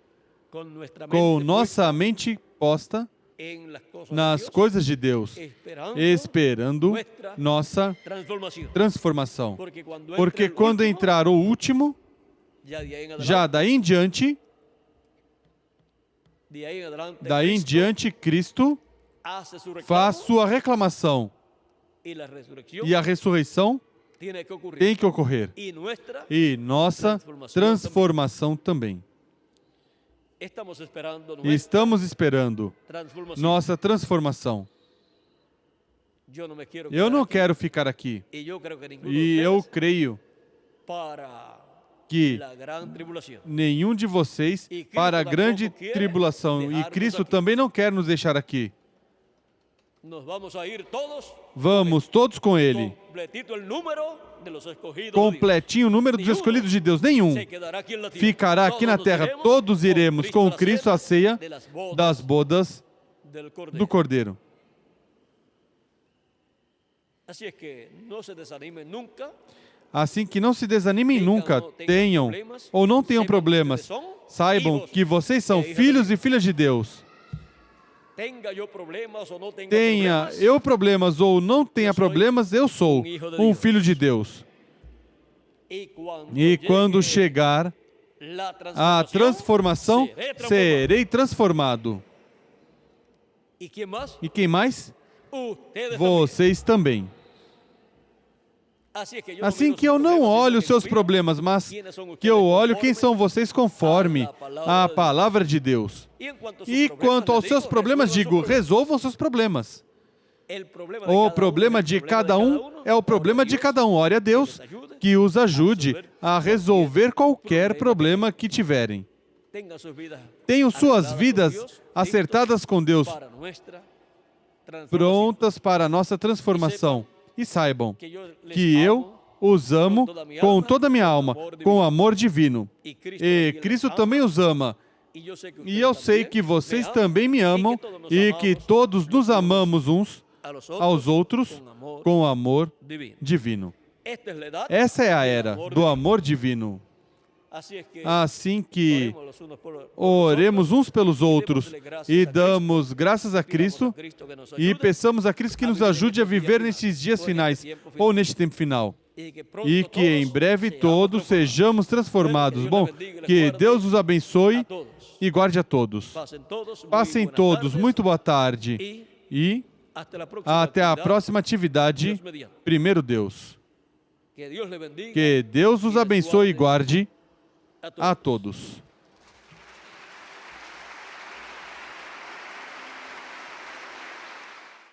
com nossa mente posta nas coisas de Deus, esperando nossa transformação. Porque quando entrar o último, já daí em diante, Cristo faz sua reclamação e a ressurreição tem que ocorrer. E nossa transformação também. Estamos esperando nossa transformação. Eu não quero ficar aqui. E eu creio que nenhum de vocês para a grande tribulação. E Cristo também não quer nos deixar aqui. Vamos todos com Ele. Completinho o número dos escolhidos de Deus. Nenhum ficará aqui na terra. Todos iremos com Cristo à ceia das bodas do Cordeiro. Assim que não se desanimem nunca, tenham ou não tenham problemas. Saibam que vocês são filhos e filhas de Deus. Tenha eu problemas ou não tenha problemas, eu sou um filho de Deus. E quando chegar a transformação, serei transformado. E quem mais? Vocês também. Assim que eu não olho os seus problemas, mas que eu olho quem são vocês conforme a palavra de Deus. E quanto aos seus problemas, digo, resolvam seus problemas. O problema de cada um é o problema de cada um. Ore a Deus que os ajude a resolver qualquer problema que tiverem. Tenham suas vidas acertadas com Deus, prontas para a nossa transformação. E saibam que eu os amo com toda a minha alma, com amor divino. E Cristo também os ama. E eu sei que vocês também me amam e que todos nos amamos uns aos outros com amor divino. Essa é a era do amor divino. Assim que oremos uns pelos outros e damos graças a Cristo e peçamos a Cristo que nos ajude a viver nesses dias finais ou neste tempo final. E que em breve todos sejamos transformados. Bom, que Deus os abençoe e guarde a todos. Passem todos, muito boa tarde e até a próxima atividade, primeiro Deus. Que Deus os abençoe e guarde a todos.